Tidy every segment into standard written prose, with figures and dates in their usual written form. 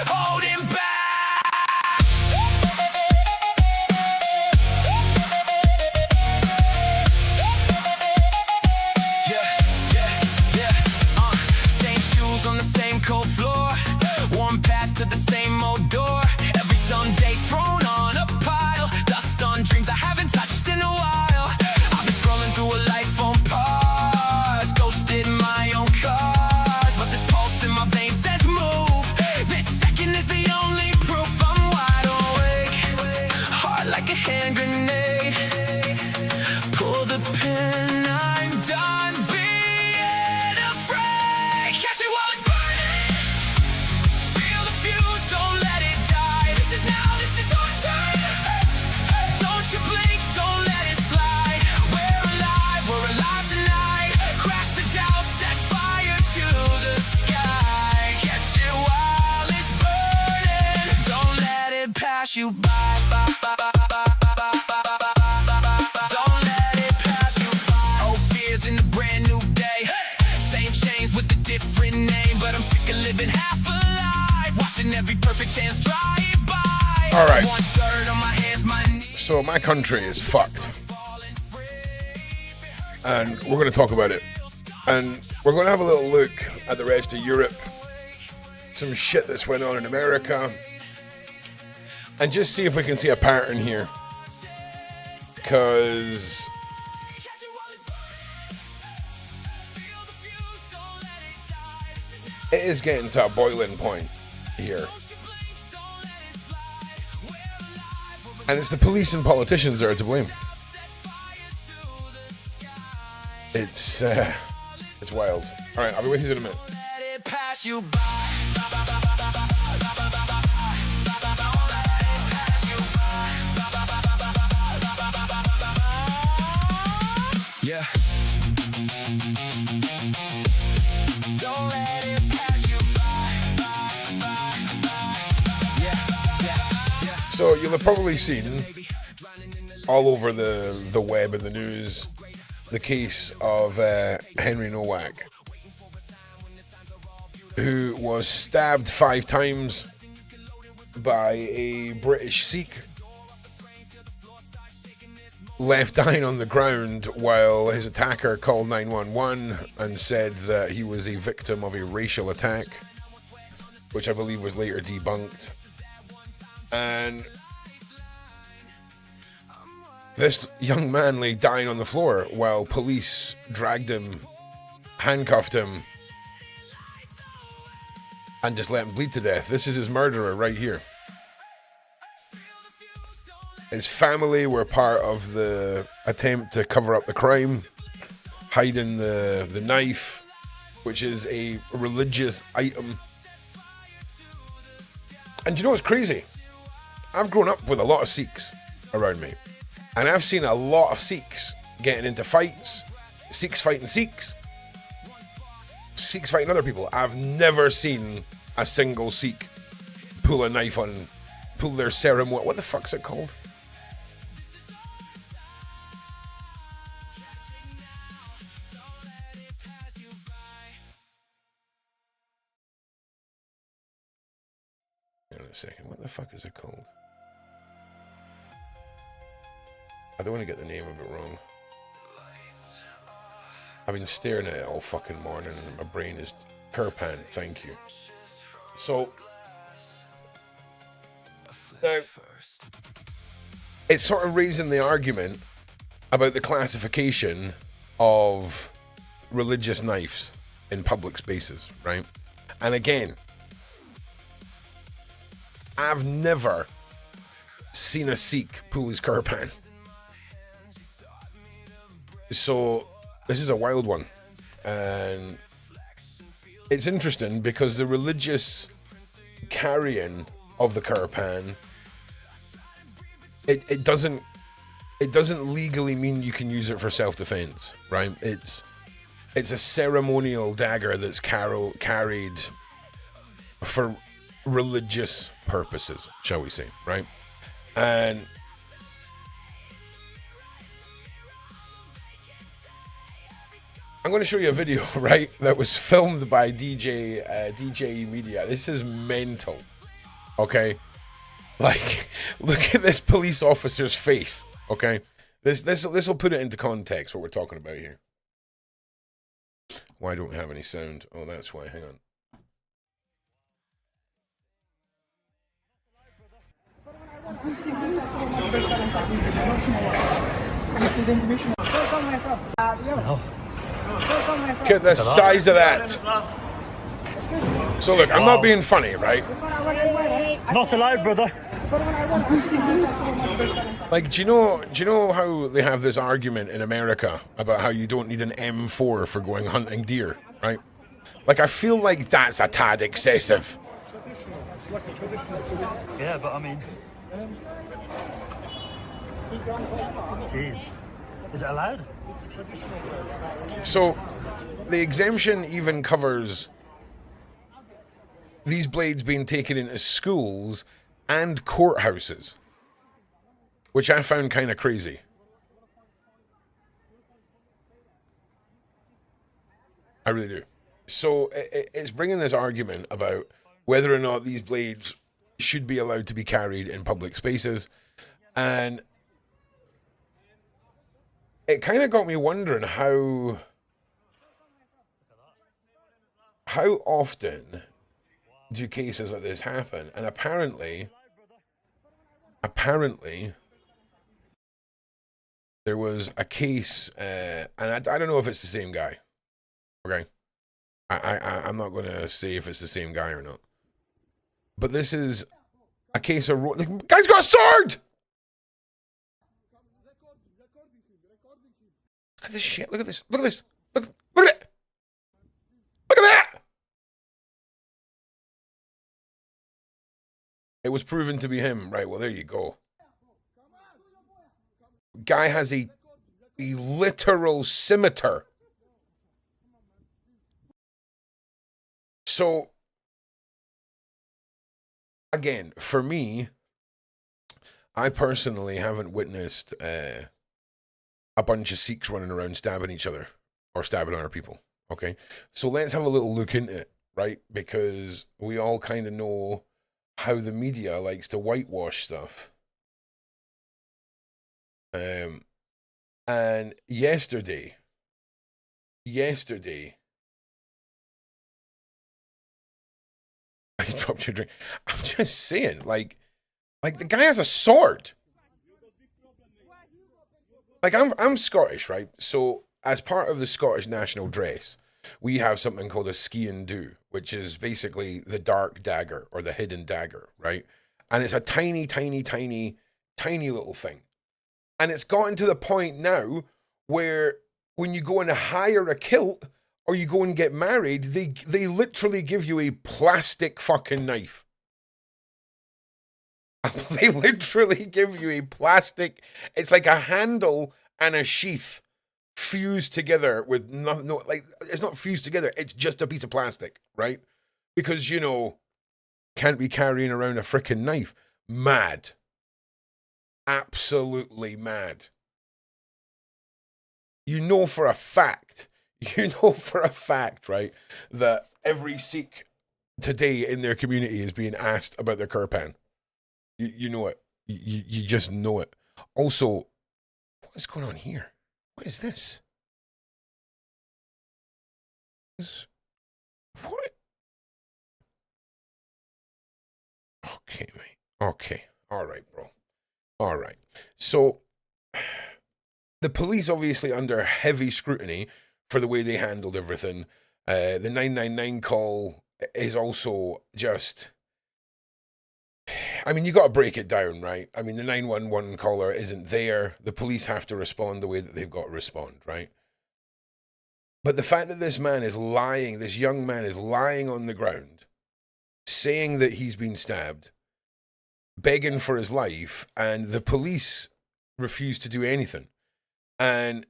holding back. Same shoes on the same cold floor, one path to the same old door. Every Sunday thrown on a pile, dust on dreams I haven't touched in a while. I've been scrolling through a life on pause, ghosted my own cause, but this pulse in my veins says move. This second is the only proof I'm wide awake, heart like a hand grenade. Pull the pin, I'm done being afraid. Catch it while it's burning, feel the fuse, don't let it die. This is now, this is our turn. Don't you blink, don't let it slide. We're alive tonight. Crash the doubt, set fire to the sky. Catch it while it's burning, don't let it pass you by. Don't let it pass you by. Old fears in a brand new day, same chains with a different name, but I'm sick of living half alive, watching every perfect chance drive by. All right. Want dirt on my hands, my knees. So my country is fucked, and we're going to talk about it, and we're going to have a little look at the rest of Europe, some shit that's went on in America, and just see if we can see a pattern here, because it is getting to a boiling point here. And it's the police and politicians that are to blame. It's wild. All right, I'll be with you in a minute. Let it pass you by. Yeah. Don't let it pass you by. So you'll have probably seen all over the web and the news the case of Henry Nowak, who was stabbed 5 times by a British Sikh, left dying on the ground while his attacker called 911 and said that he was a victim of a racial attack, which I believe was later debunked. And this young man lay dying on the floor while police dragged him, handcuffed him, and just let him bleed to death. This is his murderer right here. His family were part of the attempt to cover up the crime, hiding the knife, which is a religious item. And you know what's crazy? I've grown up with a lot of Sikhs around me, and I've seen a lot of Sikhs getting into fights, Sikhs fighting Sikhs, Sikhs fighting other people. I've never seen a single Sikh pull a knife on, pull their ceremony. What the fuck's it called? Hang on a second, what the fuck is it called? I don't want to get the name of it wrong. I've been staring at it all fucking morning and my brain is Kirpan, thank you. So, now, it's sort of raising the argument about the classification of religious knives in public spaces, right? And again, I've never seen a Sikh pull his Kirpan. So this is a wild one, and it's interesting because the religious carrying of the Kirpan, it doesn't legally mean you can use it for self-defense, right? It's a ceremonial dagger that's carried for religious purposes, shall we say, right? And I'm going to show you a video, right, that was filmed by DJ Media. This is mental. Okay? Like, look at this police officer's face. Okay? This will put it into context what we're talking about here. Why don't we have any sound? Oh, that's why. Hang on. Look at the size of that. So look, I'm not being funny, right? Not allowed, brother. Like, do you know how they have this argument in America about how you don't need an M4 for going hunting deer, right? Like, I feel like that's a tad excessive. Yeah, but I mean, jeez, is it allowed? So, the exemption even covers these blades being taken into schools and courthouses, which I found kind of crazy. I really do. So it's bringing this argument about whether or not these blades should be allowed to be carried in public spaces, and it kind of got me wondering how often do cases like this happen. And apparently there was a case, and I don't know if it's the same guy. Okay, I'm not going to say if it's the same guy or not. But this is a case of the guy's got a sword. Look at this shit. Look at this. Look at this. Look at it. Look at that. It was proven to be him. Right, well, there you go. Guy has a literal scimitar. So, again, for me, I personally haven't witnessed a bunch of Sikhs running around stabbing each other or stabbing other people. Okay, so let's have a little look into it, right? Because we all kind of know how the media likes to whitewash stuff. And yesterday, I dropped your drink. I'm just saying, like the guy has a sword. Like, I'm Scottish, right? So as part of the Scottish national dress, we have something called a scian dhu, which is basically the dark dagger or the hidden dagger, right? And it's a tiny, tiny, tiny, tiny little thing. And it's gotten to the point now where when you go and hire a kilt or you go and get married, they literally give you a plastic fucking knife. They literally give you a plastic, it's like a handle and a sheath fused together with no, like, it's not fused together, it's just a piece of plastic, right? Because, you know, can't be carrying around a freaking knife. Mad. Absolutely mad. You know for a fact, right, that every Sikh today in their community is being asked about their kirpan. You know it. You just know it. Also, what is going on here? What is this? What? Okay, mate. Okay. All right, bro. All right. So, the police obviously under heavy scrutiny for the way they handled everything. The 999 call is also just... I mean, you got to break it down, right? I mean, the 911 caller isn't there. The police have to respond the way that they've got to respond, right? But the fact that this man is lying, this young man is lying on the ground, saying that he's been stabbed, begging for his life, and the police refuse to do anything. And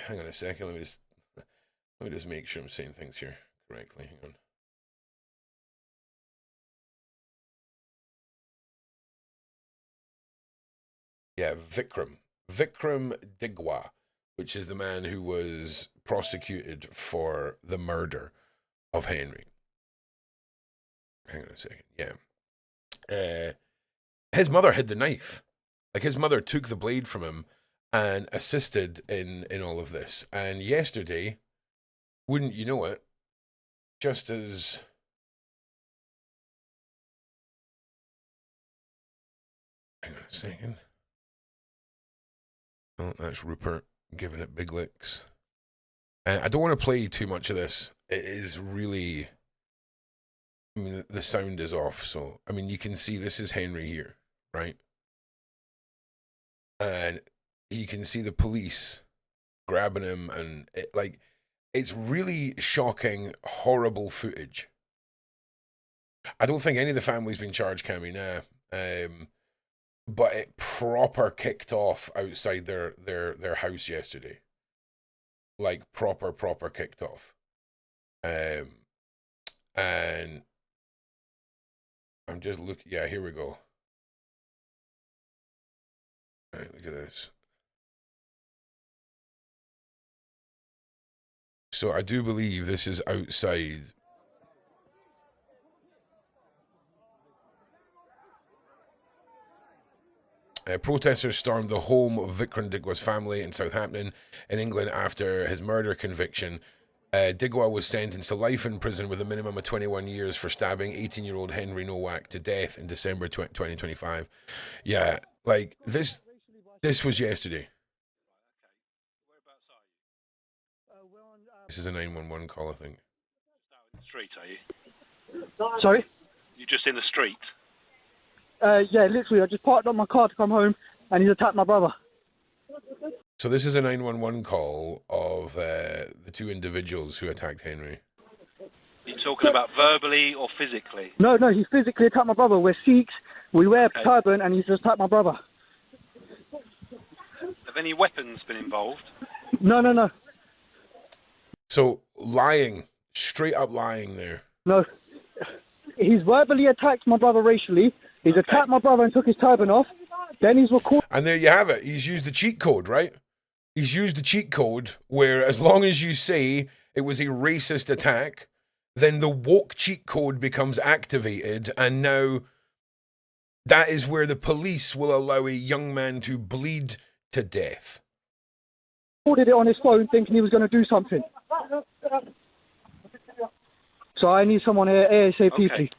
hang on a second, let me just make sure I'm saying things here correctly. Hang on. Yeah, Vikram Digwa, which is the man who was prosecuted for the murder of Henry. hang on a second. Yeah. His mother hid the knife. Like, his mother took the blade from him and assisted in all of this. And yesterday, wouldn't you know it, just as... Hang on a second. Oh, that's Rupert giving it big licks. I don't want to play too much of this. It is really... I mean, the sound is off, so... I mean, you can see this is Henry here, right? And you can see the police grabbing him, and it's really shocking, horrible footage. I don't think any of the family's been charged, Cammy, now. But it proper kicked off outside their house yesterday. Like, proper kicked off. And I'm just looking, yeah, here we go. All right, look at this. So I do believe this is outside. Protesters stormed the home of Vikram Digwa's family in Southampton in England after his murder conviction. Digwa was sentenced to life in prison with a minimum of 21 years for stabbing 18-year-old Henry Nowak to death in December 2025. Yeah, like, this was yesterday. This is a 911 call, I think. Street, are you? Sorry? You just in the street? Yeah, literally, I just parked up my car to come home, and he's attacked my brother. So this is a 911 call of the two individuals who attacked Henry. Are you talking about verbally or physically? No, he physically attacked my brother. We're Sikhs, we wear a turban, and he's just attacked my brother. Have any weapons been involved? No. So, lying, straight up lying there. No. He's verbally attacked my brother racially. He's attacked my brother and took his turban off. Then he's recorded. And there you have it. He's used the cheat code, right? He's used the cheat code where, as long as you say it was a racist attack, then the woke cheat code becomes activated, and now that is where the police will allow a young man to bleed to death. Recorded it on his phone thinking he was going to do something. So I need someone here ASAP, please.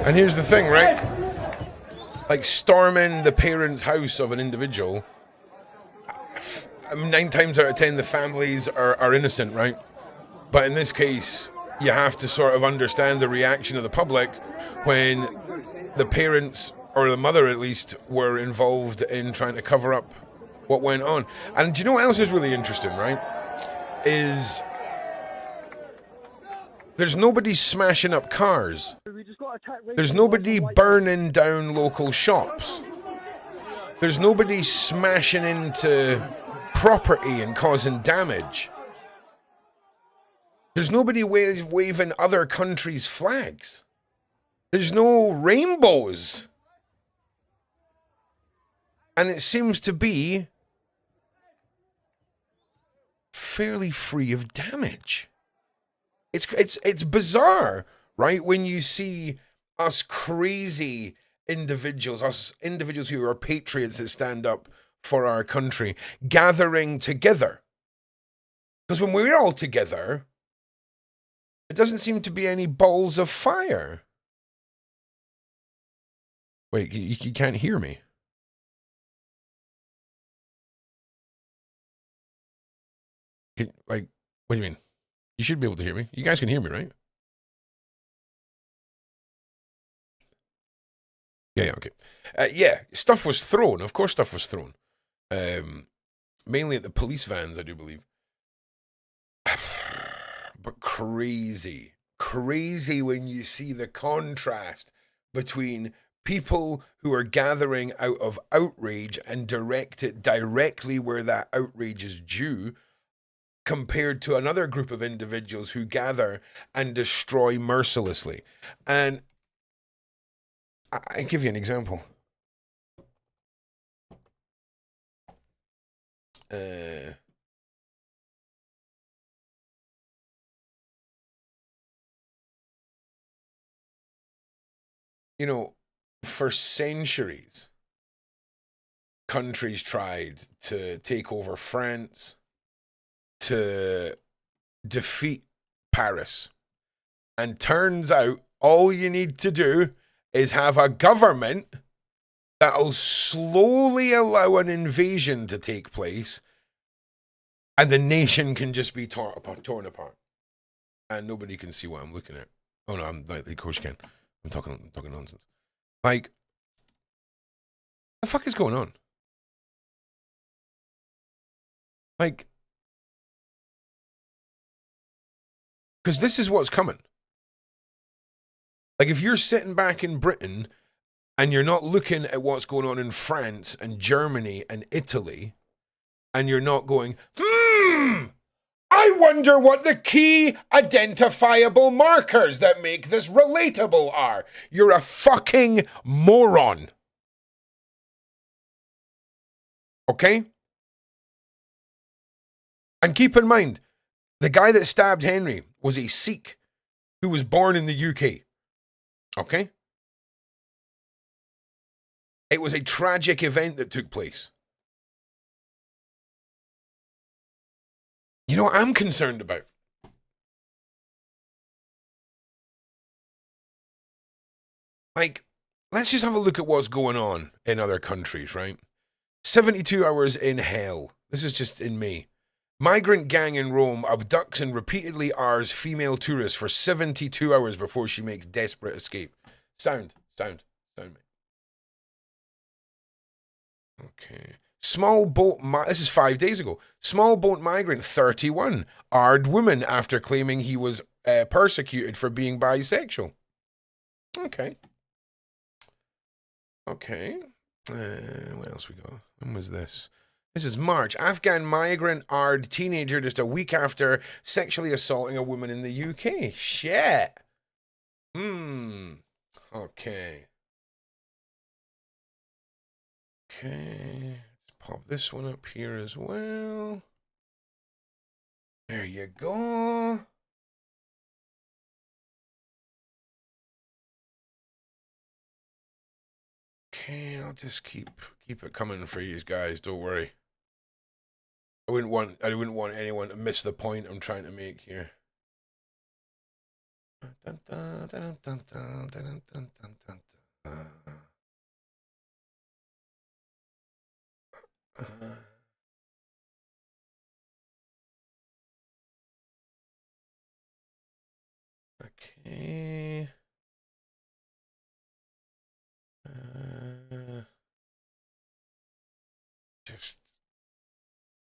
And here's the thing, right? Like, storming the parents' house of an individual, 9 times out of 10 the families are innocent, right? But in this case, you have to sort of understand the reaction of the public when the parents, or the mother at least, were involved in trying to cover up what went on. And do you know what else is really interesting, right? Is there's nobody smashing up cars. There's nobody burning down local shops. There's nobody smashing into property and causing damage. There's nobody waving other countries' flags. There's no rainbows. And it seems to be fairly free of damage. It's bizarre, right? When you see us crazy individuals, us individuals who are patriots that stand up for our country, gathering together. Because when we're all together, it doesn't seem to be any balls of fire. Wait, you can't hear me. Like, what do you mean? You should be able to hear me. You guys can hear me, right? Yeah, okay. Yeah, stuff was thrown. Of course stuff was thrown. Mainly at the police vans, I do believe. But crazy. Crazy when you see the contrast between people who are gathering out of outrage and direct it directly where that outrage is due, compared to another group of individuals who gather and destroy mercilessly. And I give you an example. You know, for centuries, countries tried to take over France, to defeat Paris. And turns out all you need to do is have a government that'll slowly allow an invasion to take place, and the nation can just be torn apart. And nobody can see what I'm looking at. Oh no, I'm like, of course you can. I'm talking nonsense. Like, the fuck is going on? Like, because this is what's coming. Like, if you're sitting back in Britain and you're not looking at what's going on in France and Germany and Italy, and you're not going, I wonder what the key identifiable markers that make this relatable are. You're a fucking moron. Okay? And keep in mind, the guy that stabbed Henry was a Sikh who was born in the UK. Okay? It was a tragic event that took place. You know what I'm concerned about? Like, let's just have a look at what's going on in other countries, right? 72 hours in hell. This is just in May. Migrant gang in Rome abducts and repeatedly Rs female tourists for 72 hours before she makes desperate escape. Sound, mate. Okay. Small boat, this is 5 days ago. Small boat migrant 31 R'd woman after claiming he was persecuted for being bisexual. Okay. What else we got? When was this? This is March. Afghan migrant R'd teenager just a week after sexually assaulting a woman in the UK. Shit. Okay. Let's pop this one up here as well. There you go. Okay, I'll just keep it coming for you guys. Don't worry. I wouldn't want anyone to miss the point I'm trying to make here. Okay.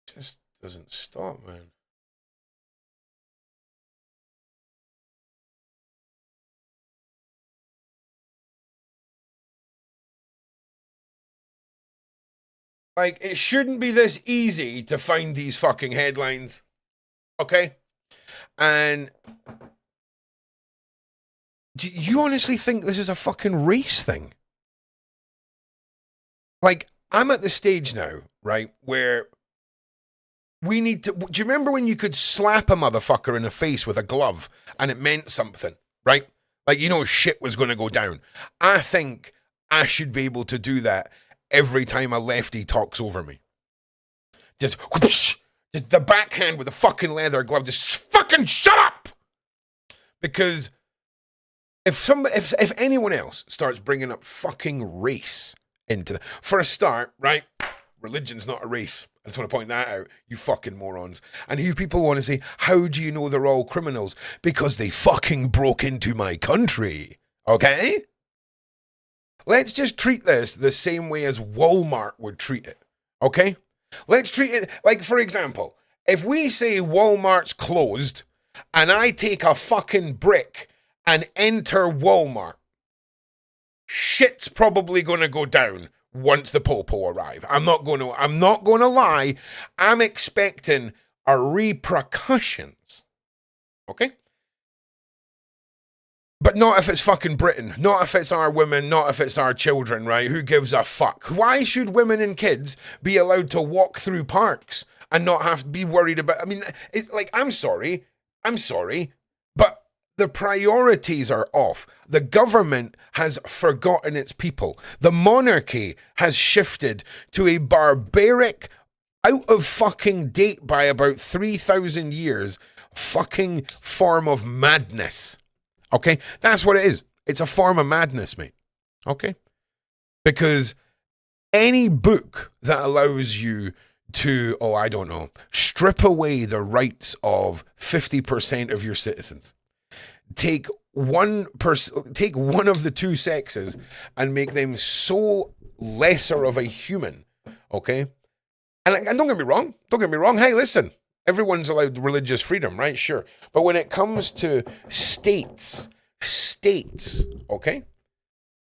Just doesn't stop, man. Like, it shouldn't be this easy to find these fucking headlines. Okay? And do you honestly think this is a fucking race thing? Like, I'm at the stage now, right, where we need to... Do you remember when you could slap a motherfucker in the face with a glove and it meant something, right? Like, you know, shit was going to go down. I think I should be able to do that every time a lefty talks over me. Just whoosh, just the backhand with a fucking leather glove. Just fucking shut up! Because if anyone else starts bringing up fucking race into the... For a start, right, religion's not a race. I just want to point that out, you fucking morons. And you people want to say, how do you know they're all criminals? Because they fucking broke into my country. Okay? Let's just treat this the same way as Walmart would treat it. Okay? Let's treat it like, for example, if we say Walmart's closed and I take a fucking brick and enter Walmart, shit's probably going to go down once the popo arrive. I'm not going to lie. I'm expecting a repercussions. Okay? But not if it's fucking Britain. Not if it's our women. Not if it's our children, right? Who gives a fuck? Why should women and kids be allowed to walk through parks and not have to be worried about... I mean, it's like, I'm sorry, but the priorities are off. The government has forgotten its people. The monarchy has shifted to a barbaric, out of fucking date by about 3,000 years, fucking form of madness. Okay? That's what it is. It's a form of madness, mate. Okay? Because any book that allows you to, I don't know, strip away the rights of 50% of your citizens, take one of the two sexes and make them so lesser of a human, okay? And don't get me wrong. Hey, listen, everyone's allowed religious freedom, right? Sure. But when it comes to states, okay,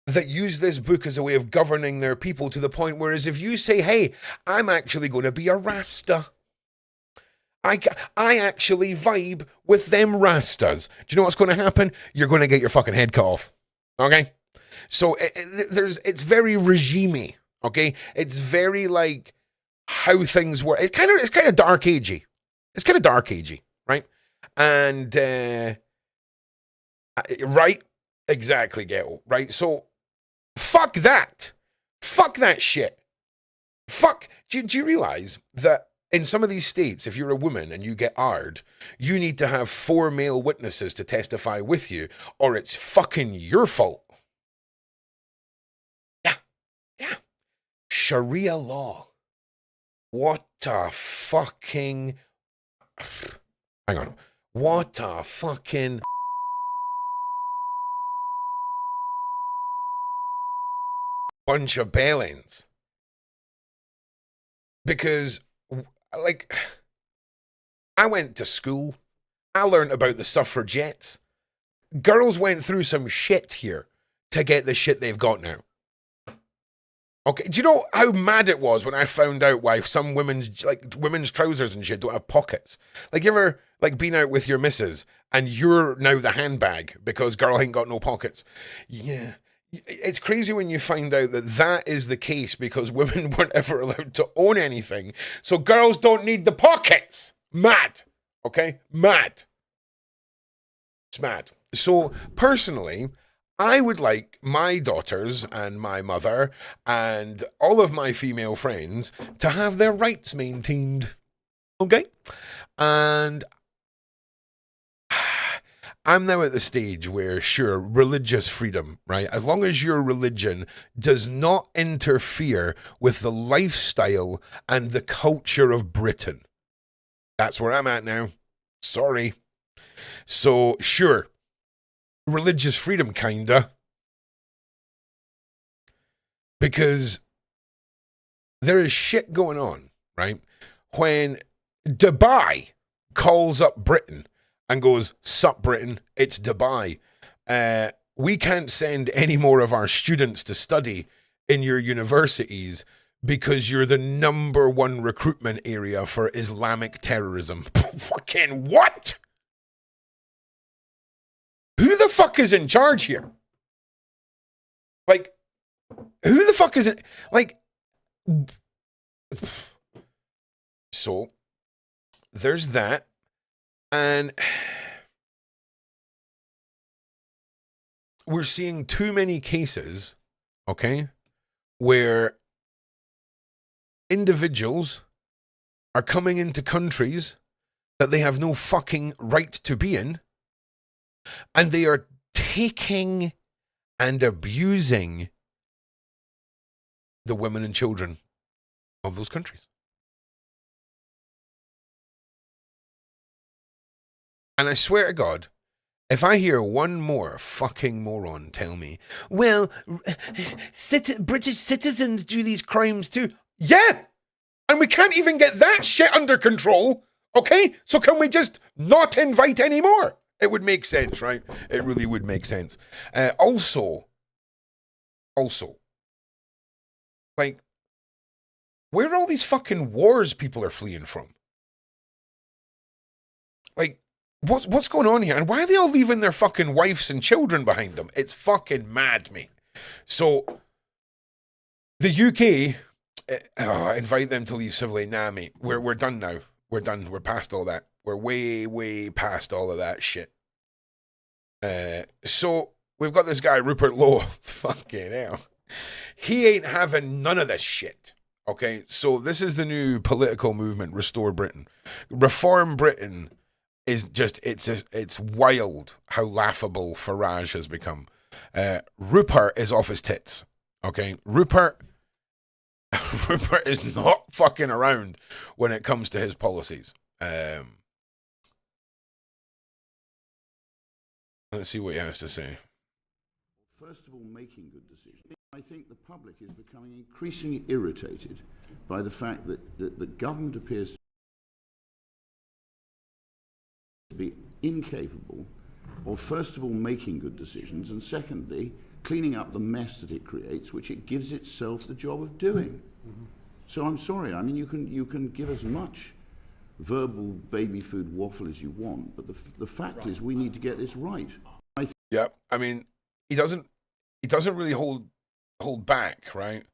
that use this book as a way of governing their people to the point whereas if you say, hey, I'm actually going to be a Rasta, I actually vibe with them Rastas. Do you know what's going to happen? You're going to get your fucking head cut off. Okay? So it's very regime-y. Okay? It's very like how things work. It's kind of dark agey. It's kind of dark agey, right? And right? Exactly, ghetto. Right? So fuck that. Fuck that shit. Fuck. Do you realize that in some of these states, if you're a woman and you get hard, you need to have 4 male witnesses to testify with you, or it's fucking your fault. Yeah. Sharia law. What a fucking... Hang on. What a fucking... bunch of bellends. Because... like, I went to school. I learned about the suffragettes. Girls went through some shit here to get the shit they've got now. Okay, do you know how mad it was when I found out why some women's trousers and shit don't have pockets? Like, you ever, like, been out with your missus and you're now the handbag because girl ain't got no pockets? Yeah. It's crazy when you find out that that is the case because women weren't ever allowed to own anything. So girls don't need the pockets. Mad. Okay? Mad. It's mad. So personally, I would like my daughters and my mother and all of my female friends to have their rights maintained. Okay? And I'm now at the stage where, sure, religious freedom, right? As long as your religion does not interfere with the lifestyle and the culture of Britain. That's where I'm at now. Sorry. So, sure, religious freedom, kinda. Because there is shit going on, right? When Dubai calls up Britain and goes, sup Britain, it's Dubai. We can't send any more of our students to study in your universities because you're the #1 recruitment area for Islamic terrorism. Fucking what? Who the fuck is in charge here? Like, who the fuck is in... like... So, there's that. And we're seeing too many cases, okay, where individuals are coming into countries that they have no fucking right to be in, and they are taking and abusing the women and children of those countries. And I swear to God, if I hear one more fucking moron tell me, well, British citizens do these crimes too. Yeah! And we can't even get that shit under control, okay? So can we just not invite any more? It would make sense, right? It really would make sense. Also, also, like, where are all these fucking wars people are fleeing from? Like, what's going on here? And why are they all leaving their fucking wives and children behind them? It's fucking mad, mate. So, the UK, invite them to leave civilly. Nah, mate, we're done now. We're done. We're past all that. We're way past all of that shit. So, we've got this guy, Rupert Lowe. Fucking hell. He ain't having none of this shit. Okay, so this is the new political movement, Restore Britain. Reform Britain is just, it's wild how laughable Farage has become. Rupert is off his tits. Okay, Rupert is not fucking around when it comes to his policies. Let's see what he has to say. First of all, making good decisions. I think the public is becoming increasingly irritated by the fact that the government appears to be incapable of, first of all, making good decisions, and secondly, cleaning up the mess that it creates, which it gives itself the job of doing. Mm-hmm. So I'm sorry. I mean, you can give as much verbal baby food waffle as you want, but the fact is we need to get this right. Yeah, I mean, he doesn't really hold back, right?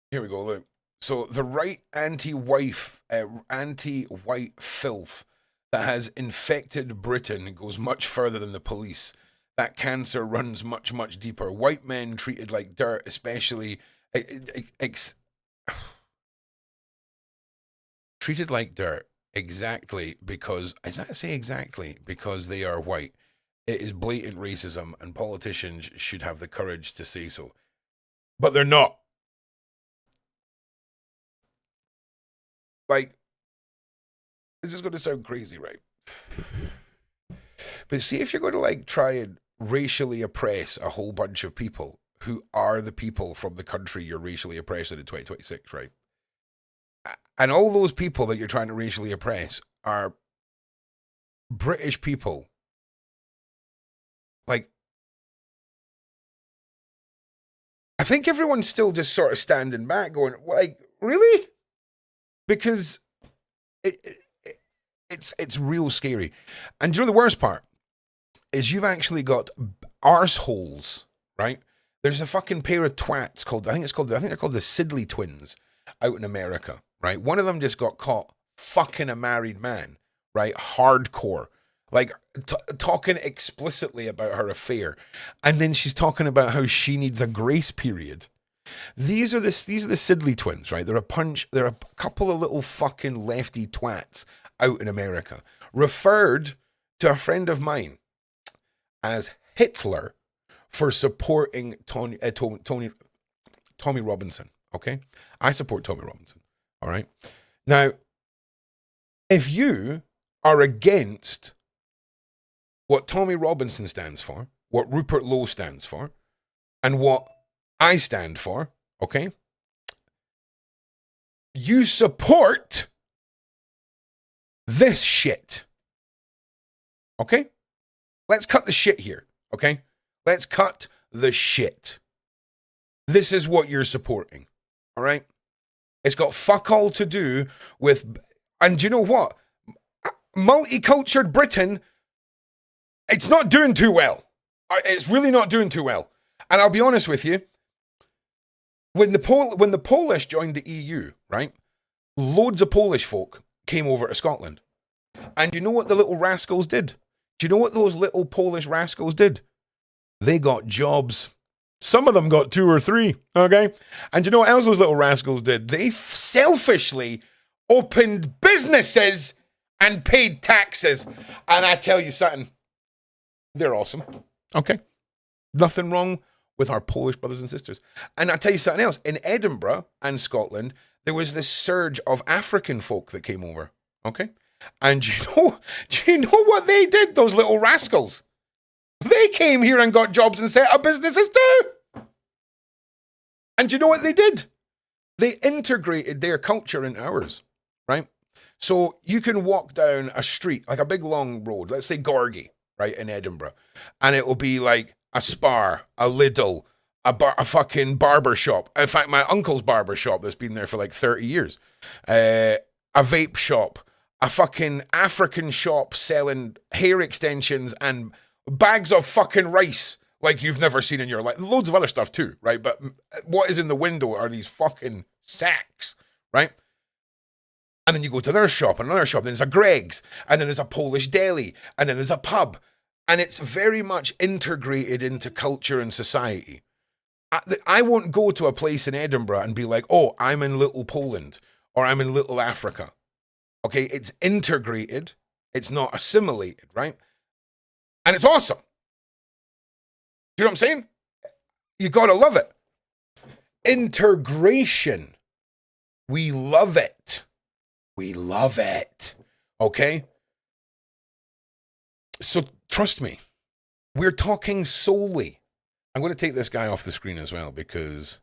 Here we go, look. So the right anti-white filth that has infected Britain goes much further than the police. That cancer runs much, much deeper. White men treated like dirt, especially treated like dirt, exactly because, is that say exactly because they are white? It is blatant racism, and politicians should have the courage to say so. But they're not. Like, this is going to sound crazy, right? But see, if you're going to, like, try and racially oppress a whole bunch of people who are the people from the country you're racially oppressing in 2026, right? And all those people that you're trying to racially oppress are British people. Like, I think everyone's still just sort of standing back going, like, really? Because it's real scary. And do you know the worst part? Is you've actually got arseholes, right? There's a fucking pair of twats called, I think they're called the Sidley twins out in America, right? One of them just got caught fucking a married man, right? Hardcore. Like, talking explicitly about her affair. And then she's talking about how she needs a grace period. These are the Sidley twins, right? They're a couple of little fucking lefty twats out in America. Referred to a friend of mine as Hitler for supporting Tommy Robinson, okay? I support Tommy Robinson, all right? Now, if you are against what Tommy Robinson stands for, what Rupert Lowe stands for, and what I stand for, okay? You support this shit. Okay? Let's cut the shit here, okay? Let's cut the shit. This is what you're supporting, all right? It's got fuck all to do with, and do you know what? Multicultural Britain, it's not doing too well. It's really not doing too well. And I'll be honest with you, when the Polish joined the EU, right, loads of Polish folk came over to Scotland. And you know what the little rascals did? Do you know what those little Polish rascals did? They got jobs. Some of them got 2 or 3, okay? And you know what else those little rascals did? They selfishly opened businesses and paid taxes. And I tell you something, they're awesome, okay? Nothing wrong with our Polish brothers and sisters. And I tell you something else. In Edinburgh and Scotland, there was this surge of African folk that came over, okay? And do you know what they did, those little rascals? They came here and got jobs and set up businesses too. And do you know what they did? They integrated their culture into ours, right? So you can walk down a street, like a big long road, let's say Gorgie, right, in Edinburgh, and it will be like a Spar, a Lidl, a fucking barber shop. In fact, my uncle's barber shop that's been there for like 30 years. A vape shop. A fucking African shop selling hair extensions and bags of fucking rice like you've never seen in your life. Loads of other stuff too, right? But what is in the window are these fucking sacks, right? And then you go to their shop, and another shop, then there's a Greg's, and then there's a Polish deli, and then there's a pub. And it's very much integrated into culture and society. I won't go to a place in Edinburgh and be like, oh, I'm in Little Poland, or I'm in Little Africa. Okay, it's integrated. It's not assimilated, right? And it's awesome. Do you know what I'm saying? You gotta love it. Integration. We love it. We love it. Okay? So trust me, we're talking solely. I'm going to take this guy off the screen as well because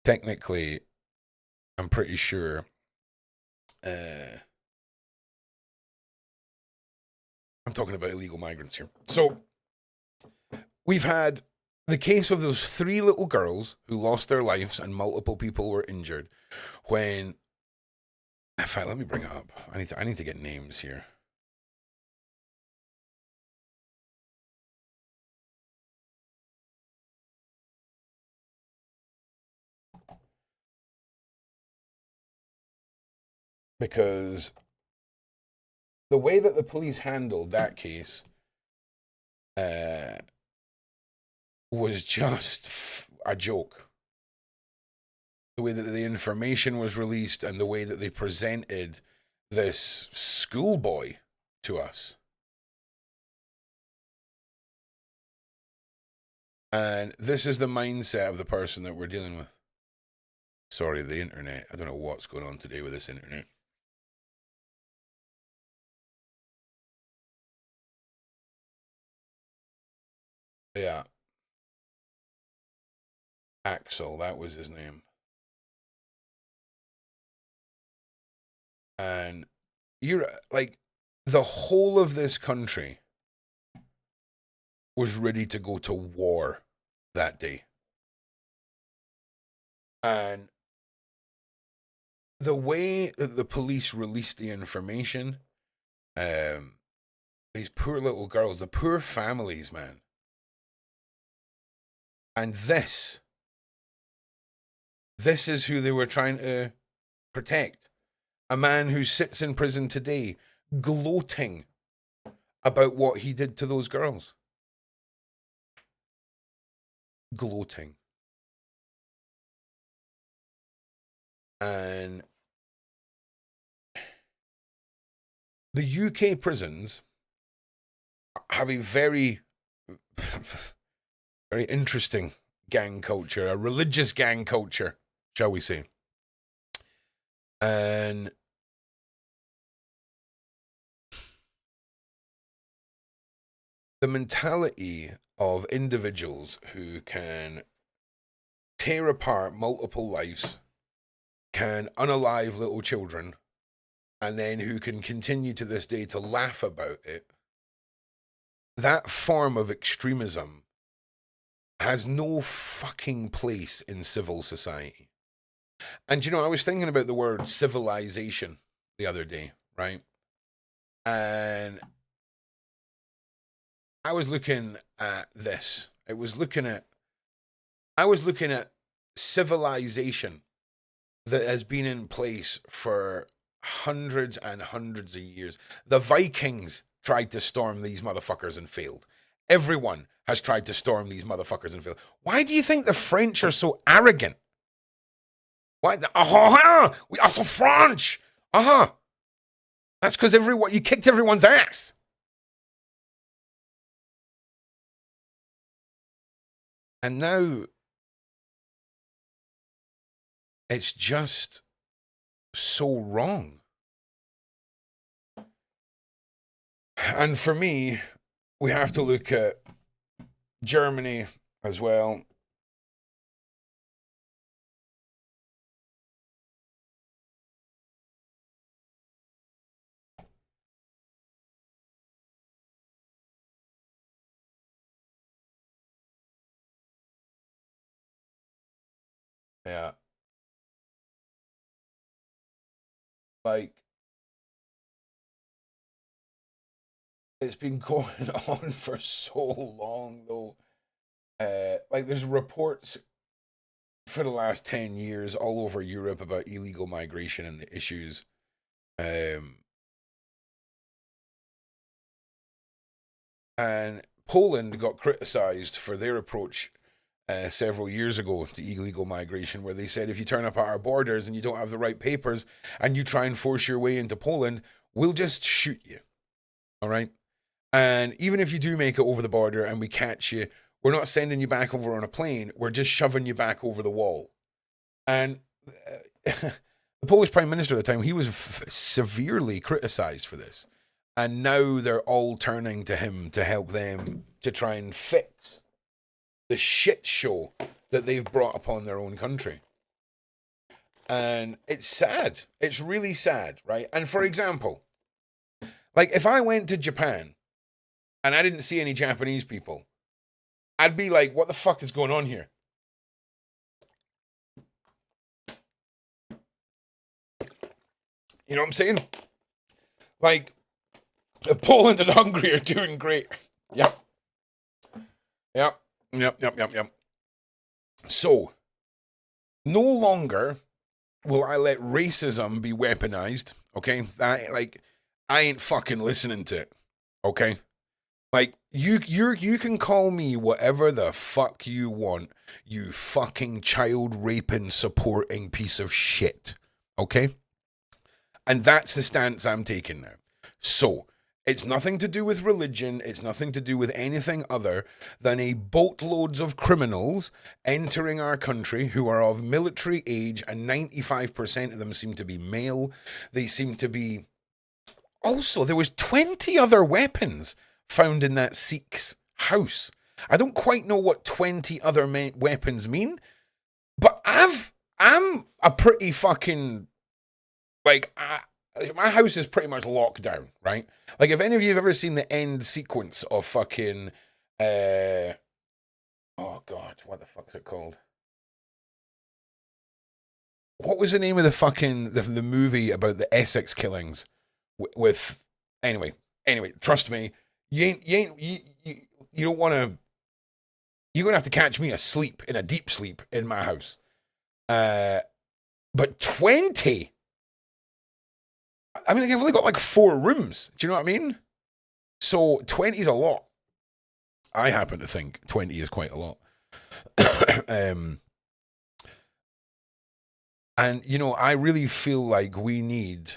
technically I'm pretty sure I'm talking about illegal migrants here. So we've had the case of those 3 little girls who lost their lives and multiple people were injured when, in fact, let me bring it up. I need to get names here. Because the way that the police handled that case was just a joke. The way that the information was released and the way that they presented this schoolboy to us. And this is the mindset of the person that we're dealing with. Sorry, the internet. I don't know what's going on today with this internet. Yeah. Axel, that was his name. And you're like, the whole of this country was ready to go to war that day. And the way that the police released the information, these poor little girls, the poor families, man. And this is who they were trying to protect. A man who sits in prison today gloating about what he did to those girls. Gloating. And the UK prisons have a very, very interesting gang culture, a religious gang culture, shall we say. And the mentality of individuals who can tear apart multiple lives, can unalive little children, and then who can continue to this day to laugh about it, that form of extremism has no fucking place in civil society. And, you know, I was thinking about the word civilization the other day, right? And I was looking at this. I was looking at civilization that has been in place for hundreds and hundreds of years. The Vikings tried to storm these motherfuckers and failed. Everyone has tried to storm these motherfuckers and failed. Why do you think the French are so arrogant? Why? We are so French. That's because you kicked everyone's ass. And now it's just so wrong. And for me, we have to look at Germany as well. Yeah. Like, it's been going on for so long, though. Like, there's reports for the last 10 years all over Europe about illegal migration and the issues. And Poland got criticized for their approach several years ago to illegal migration, where they said if you turn up at our borders and you don't have the right papers and you try and force your way into Poland, we'll just shoot you. All right? And even if you do make it over the border and we catch you, we're not sending you back over on a plane. We're just shoving you back over the wall. And the Polish Prime Minister at the time, he was severely criticized for this. And now they're all turning to him to help them to try and fix the shit show that they've brought upon their own country. And it's sad. It's really sad, right? And for example, like if I went to Japan and I didn't see any Japanese people, I'd be like, what the fuck is going on here? You know what I'm saying? Like, Poland and Hungary are doing great. Yep. So, no longer will I let racism be weaponized, okay? I ain't fucking listening to it, okay? Like, you can call me whatever the fuck you want, you fucking child raping supporting piece of shit, okay? And that's the stance I'm taking now. So, it's nothing to do with religion. It's nothing to do with anything other than a boatloads of criminals entering our country who are of military age, and 95% of them seem to be male. They seem to be... Also, there was 20 other weapons found in that Sikh's house. I don't quite know what 20 other weapons mean, but I'm a pretty fucking... Like, my house is pretty much locked down, right? Like, if any of you have ever seen the end sequence of fucking, oh God, what the fuck's it called? What was the name of the fucking, the movie about the Essex killings with, anyway, trust me, you don't want to, you're going to have to catch me asleep, in a deep sleep, in my house. But 20... I mean, I've only got like 4 rooms. Do you know what I mean? So 20 is a lot. I happen to think 20 is quite a lot. And, you know, I really feel like we need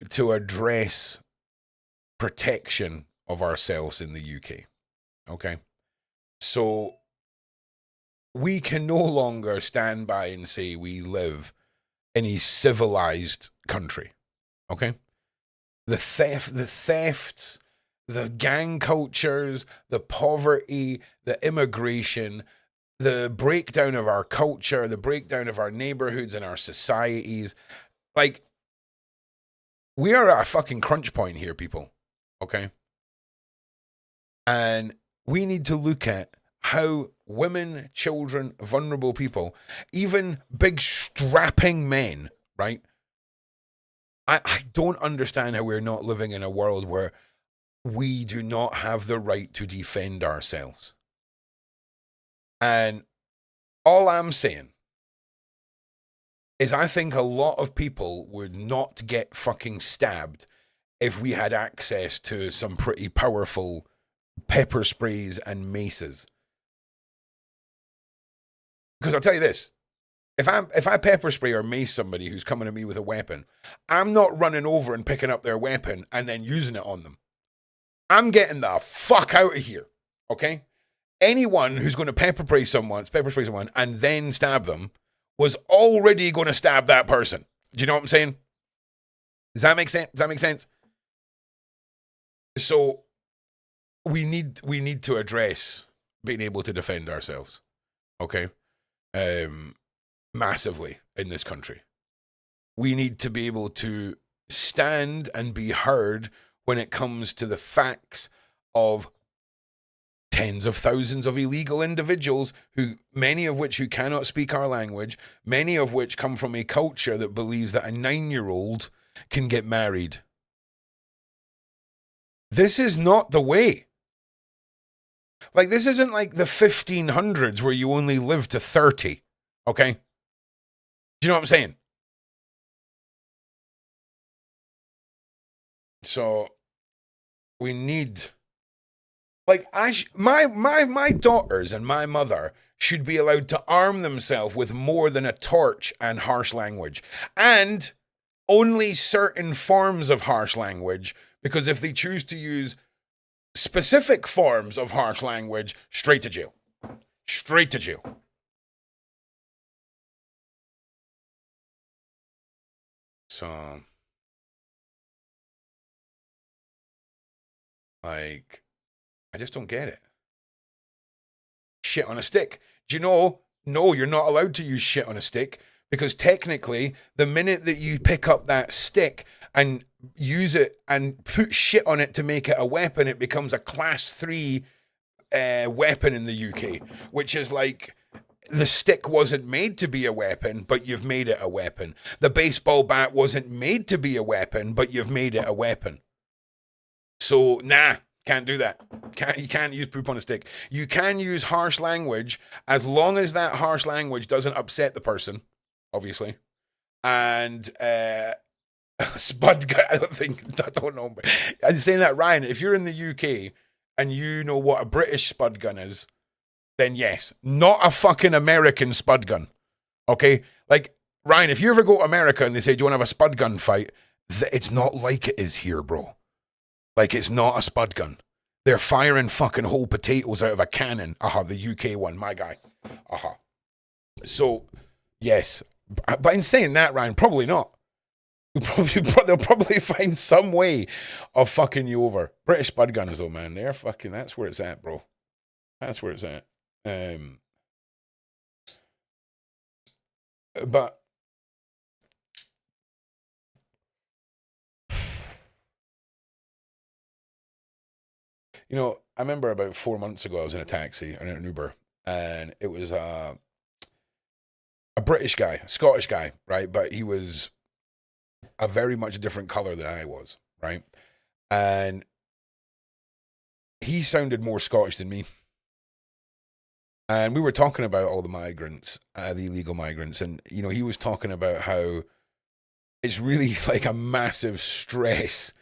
to address protection of ourselves in the UK. Okay? So we can no longer stand by and say we live in a civilized country. Okay? The thefts, the gang cultures, the poverty, the immigration, the breakdown of our culture, the breakdown of our neighborhoods and our societies. Like, we are at a fucking crunch point here, people. Okay? And we need to look at how women, children, vulnerable people, even big strapping men, right? I don't understand how we're not living in a world where we do not have the right to defend ourselves. And all I'm saying is I think a lot of people would not get fucking stabbed if we had access to some pretty powerful pepper sprays and maces. Because I'll tell you this. If I pepper spray or mace somebody who's coming at me with a weapon, I'm not running over and picking up their weapon and then using it on them. I'm getting the fuck out of here, okay? Anyone who's going to pepper spray someone and then stab them was already going to stab that person. Do you know what I'm saying? Does that make sense? So we need to address being able to defend ourselves, okay? Massively in this country. We need to be able to stand and be heard when it comes to the facts of tens of thousands of illegal individuals many of which cannot speak our language, many of which come from a culture that believes that a 9-year-old can get married. This is not the way. Like, this isn't like the 1500s where you only live to 30, okay? Do you know what I'm saying? So, we need... Like, my daughters and my mother should be allowed to arm themselves with more than a torch and harsh language. And only certain forms of harsh language, because if they choose to use specific forms of harsh language, straight to jail. Straight to jail. So, like... I just don't get it. Shit on a stick. Do you know? No, you're not allowed to use shit on a stick, because technically, the minute that you pick up that stick and use it and put shit on it to make it a weapon, it becomes a class 3 weapon in the UK, which is like, the stick wasn't made to be a weapon, but you've made it a weapon. The baseball bat wasn't made to be a weapon, but you've made it a weapon. So, nah. Can't do that. You can't use poop on a stick. You can use harsh language as long as that harsh language doesn't upset the person, obviously. And spud gun, I don't know. I'm saying that, Ryan, if you're in the UK and you know what a British spud gun is, then yes, not a fucking American spud gun. Okay? Like, Ryan, if you ever go to America and they say, do you want to have a spud gun fight? It's not like it is here, bro. Like, it's not a spud gun. They're firing fucking whole potatoes out of a cannon. The UK one, my guy. So, yes. But in saying that, Ryan, probably not. They'll probably find some way of fucking you over. British spud gunners, though, man. They're fucking, that's where it's at, bro. That's where it's at. But... You know, I remember about 4 months ago, I was in a taxi, or in an Uber, and it was a British guy, a Scottish guy, right? But he was a very much different color than I was, right? And he sounded more Scottish than me. And we were talking about all the migrants, the illegal migrants, and, you know, he was talking about how it's really like a massive stress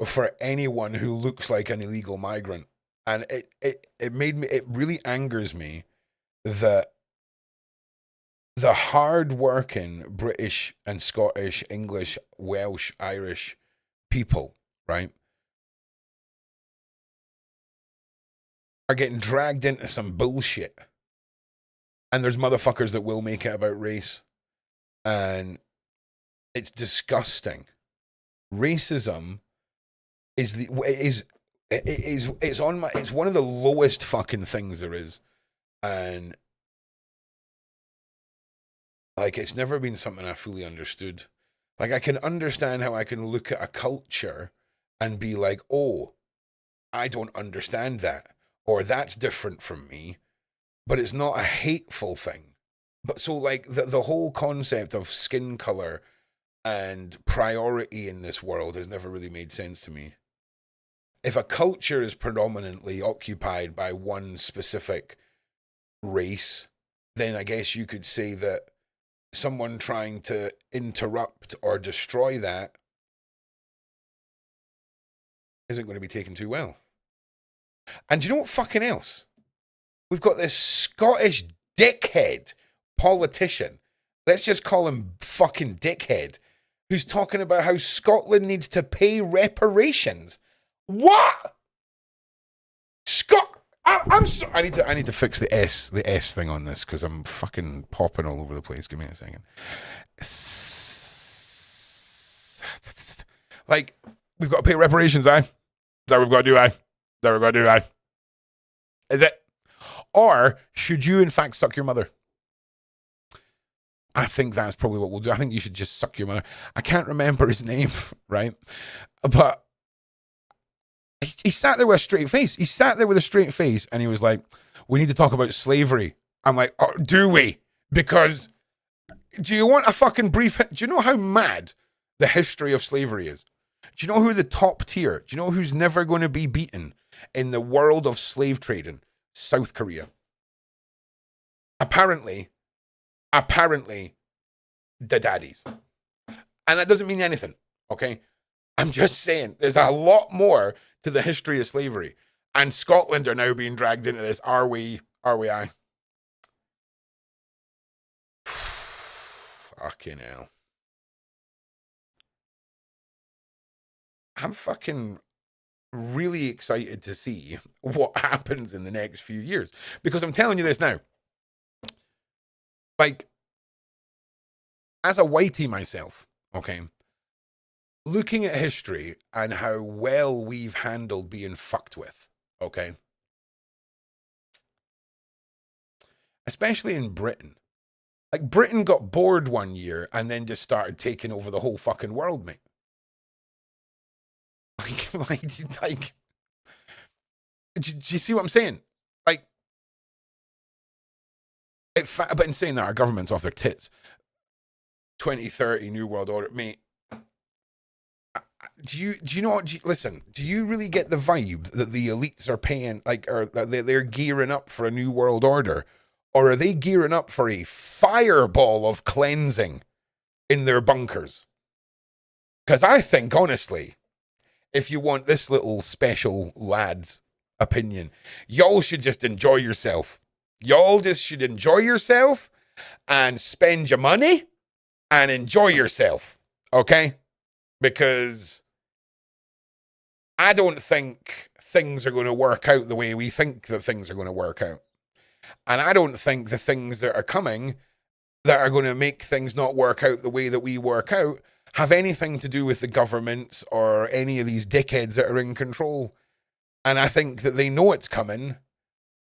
for anyone who looks like an illegal migrant. And it really angers me that the hard-working British and Scottish, English, Welsh, Irish people, right, are getting dragged into some bullshit. And there's motherfuckers that will make it about race. And it's disgusting. Racism it's one of the lowest fucking things there is. And like, it's never been something I fully understood. Like, I can understand how I can look at a culture and be like, oh, I don't understand that, or that's different from me, but it's not a hateful thing. But so, like, the whole concept of skin color and priority in this world has never really made sense to me. If a culture is predominantly occupied by one specific race, then I guess you could say that someone trying to interrupt or destroy that isn't going to be taken too well. And do you know what fucking else? We've got this Scottish dickhead politician, let's just call him fucking dickhead, who's talking about how Scotland needs to reparations. What? I need to fix the S thing on this, because I'm fucking popping all over the place. Give me a second. Like, we've got to pay reparations, aye? Is that what we've got to do, aye? Is that what we've got to do, aye? Is it? Or should you, in fact, suck your mother? I think that's probably what we'll do. I think you should just suck your mother. I can't remember his name, right? But He sat there with a straight face. He sat there with a straight face and he was like, we need to talk about slavery. I'm like, oh, do we? Because do you want a fucking brief... Do you know how mad the history of slavery is? Do you know who the top tier... Do you know who's never going to be beaten in the world of slave trading? South Korea. Apparently, the daddies. And that doesn't mean anything, okay? I'm just saying, there's a lot more to the history of slavery. And Scotland are now being dragged into this. Are we? Fucking hell. I'm fucking really excited to see what happens in the next few years. Because I'm telling you this now. Like, as a whitey myself, okay, looking at history and how well we've handled being fucked with, okay, especially in Britain. Like, Britain got bored one year and then just started taking over the whole fucking world, mate. Like, do you see what I'm saying? Like, but in saying that, our government's off their tits. 2030 New World Order, mate. Do you know what? Listen, do you really get the vibe that the elites are paying, like, or that they're gearing up for a New World Order? Or are they gearing up for a fireball of cleansing in their bunkers? Because I think, honestly, if you want this little special lad's opinion, y'all should just enjoy yourself. Y'all just should enjoy yourself and spend your money and enjoy yourself, okay? Because I don't think things are going to work out the way we think that things are going to work out. And I don't think the things that are coming that are going to make things not work out the way that we work out have anything to do with the governments or any of these dickheads that are in control. And I think that they know it's coming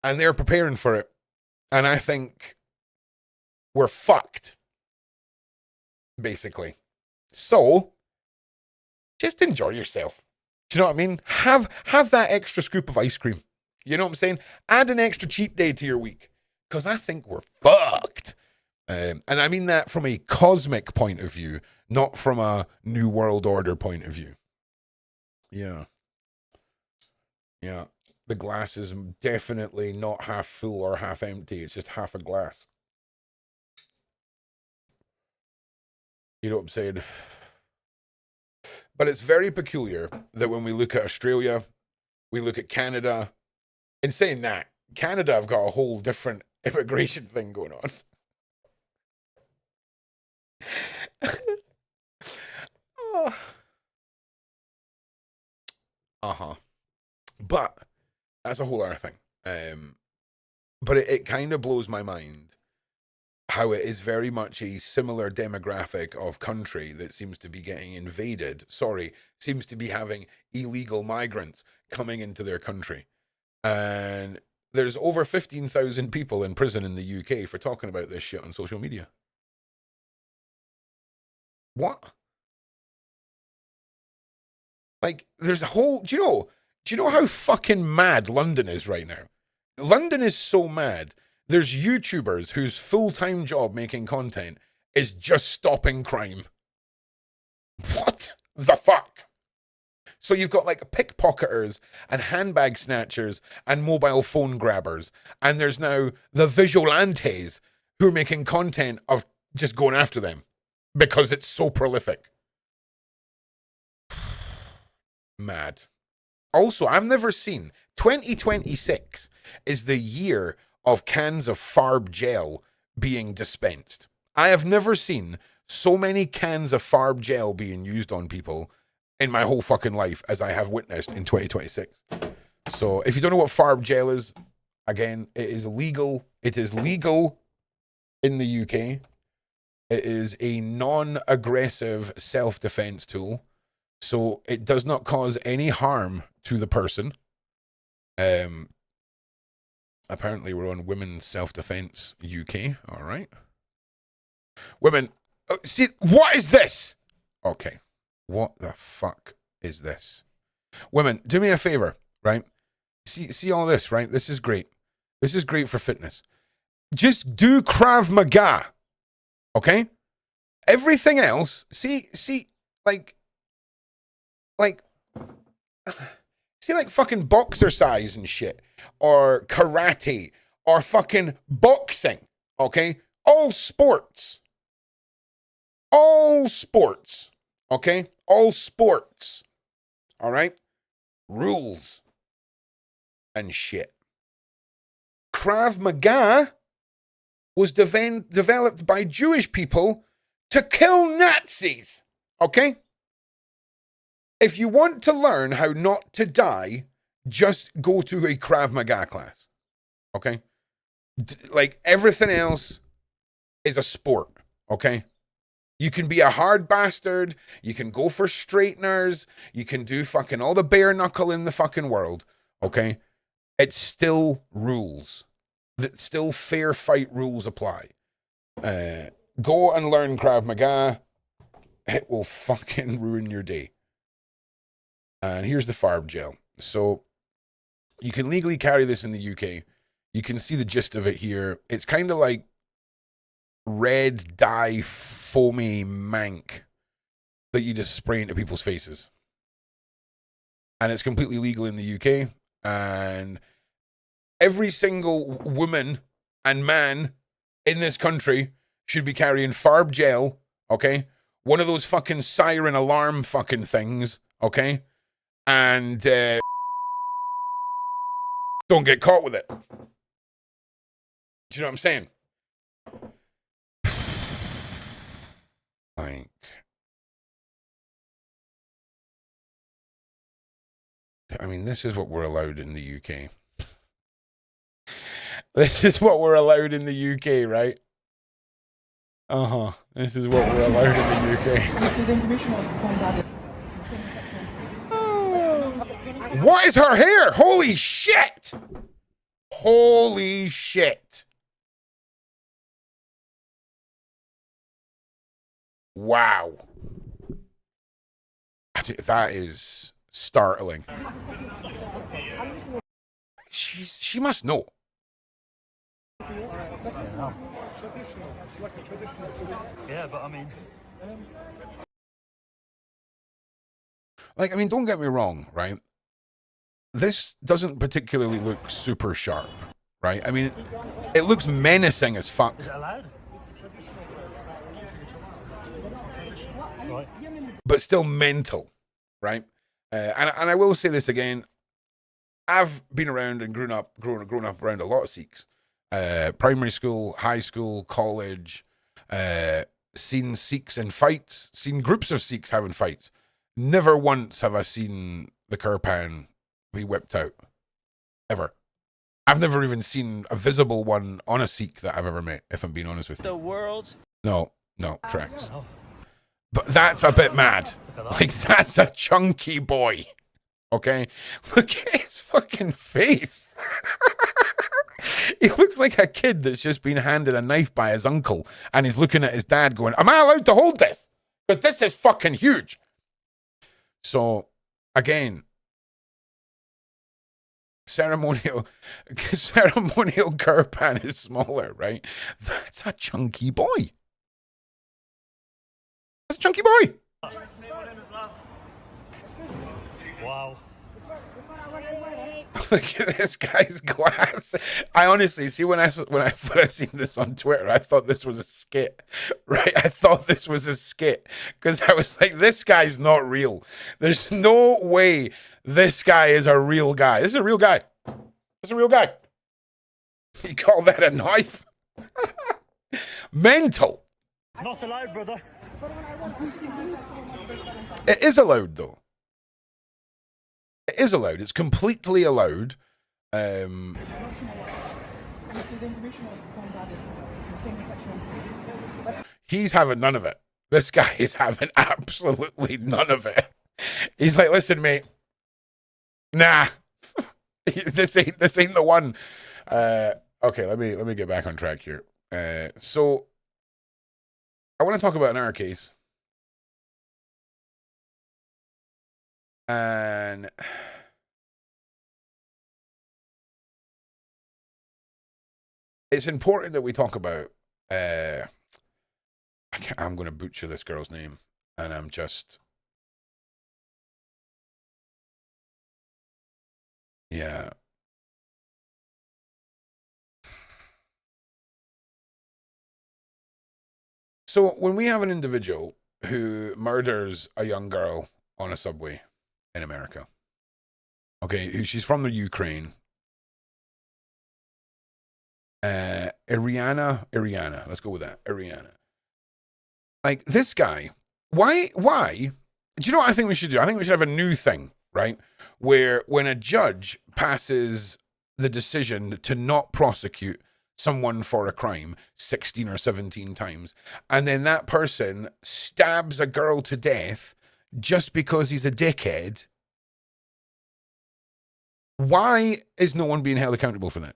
and they're preparing for it. And I think we're fucked, basically. So, just enjoy yourself. Do you know what I mean? Have that extra scoop of ice cream. You know what I'm saying? Add an extra cheat day to your week. Because I think we're fucked. And I mean that from a cosmic point of view, not from a New World Order point of view. Yeah. Yeah. The glass is definitely not half full or half empty. It's just half a glass. You know what I'm saying? But it's very peculiar that when we look at Australia, we look at Canada. In saying that, Canada have got a whole different immigration thing going on. Oh. But that's a whole other thing. But it kind of blows my mind how it is very much a similar demographic of country that seems to be getting invaded. Seems to be having illegal migrants coming into their country. And there's over 15,000 people in prison in the UK for talking about this shit on social media. What? Like, there's a whole... Do you know how fucking mad London is right now? London is so mad. There's YouTubers whose full-time job making content is just stopping crime. What the fuck? So you've got like pickpocketers and handbag snatchers and mobile phone grabbers. And there's now the vigilantes who are making content of just going after them because it's so prolific. Mad. Also, I've never seen 2026 is the year of cans of Farb gel being dispensed. I have never seen so many cans of Farb gel being used on people in my whole fucking life as I have witnessed in 2026. So if you don't know what Farb gel is, again, it is legal. It is legal in the UK. It is a non-aggressive self-defense tool. So it does not cause any harm to the person. Apparently we're on Women's Self-Defense UK. All right. Women, see, what is this? Okay. What the fuck is this? Women, do me a favor. right? See all this, right? This is great. This is great for fitness. Just do Krav Maga, okay? Everything else, see, like fucking boxercise and shit, or karate, or fucking boxing, okay? All sports, okay? All sports, all right? Rules and shit. Krav Maga was developed by Jewish people to kill Nazis, okay? If you want to learn how not to die, just go to a Krav Maga class, okay? Like, everything else is a sport, okay? You can be a hard bastard, you can go for straighteners, you can do fucking all the bare knuckle in the fucking world, okay? It's still rules. Still fair fight rules apply. Go and learn Krav Maga. It will fucking ruin your day. And here's the farb gel. So you can legally carry this in the UK. You can see the gist of it here. It's kind of like red dye foamy mank that you just spray into people's faces. And it's completely legal in the UK. And every single woman and man in this country should be carrying farb gel, okay? One of those fucking siren alarm fucking things, okay? And don't get caught with it. Do you know what I'm saying? Like, I mean, this is what we're allowed in the UK. This is what we're allowed in the UK, right? This is what we're allowed in the UK. What is her hair? Holy shit! Holy shit. Wow. That is startling. She must know. Yeah, but I mean... Like, I mean, don't get me wrong, right? This doesn't particularly look super sharp, right? I mean, it looks menacing as fuck. Is it allowed? Right. But still mental, right? And I will say this again. I've been around and grown up around a lot of Sikhs. Primary school, high school, college, seen Sikhs in fights, seen groups of Sikhs having fights. Never once have I seen the kirpan be whipped out. Ever. I've never even seen a visible one on a Sikh that I've ever met, if I'm being honest with you. The world's... No, tracks. But that's a bit mad. Like, that's a chunky boy. Okay? Look at his fucking face. He looks like a kid that's just been handed a knife by his uncle and he's looking at his dad going, am I allowed to hold this? Because this is fucking huge. So, again, ceremonial kirpan is smaller, right? That's a chunky boy. That's a chunky boy. Wow. Look at this guy's glass. I honestly see when I seen this on Twitter, I thought this was a skit, right? I thought this was a skit because I was like, this guy's not real. There's no way this guy is a real guy. This is a real guy. This is a real guy. You call that a knife? Mental. Not allowed, brother. It is allowed, though. It is allowed. It's completely allowed. He's having none of it. This guy is having absolutely none of it. He's like, listen, mate. Nah. This ain't the one. Okay, let me get back on track here. So I want to talk about an our case. And it's important that we talk about. I'm going to butcher this girl's name, and I'm just. Yeah. So when we have an individual who murders a young girl on a subway in America, okay, she's from the Ukraine. Ariana, let's go with that. Ariana. Like, this guy, why? Do you know what I think we should do? I think we should have a new thing, right? Where when a judge passes the decision to not prosecute someone for a crime 16 or 17 times, and then that person stabs a girl to death just because he's a dickhead, why is no one being held accountable for that?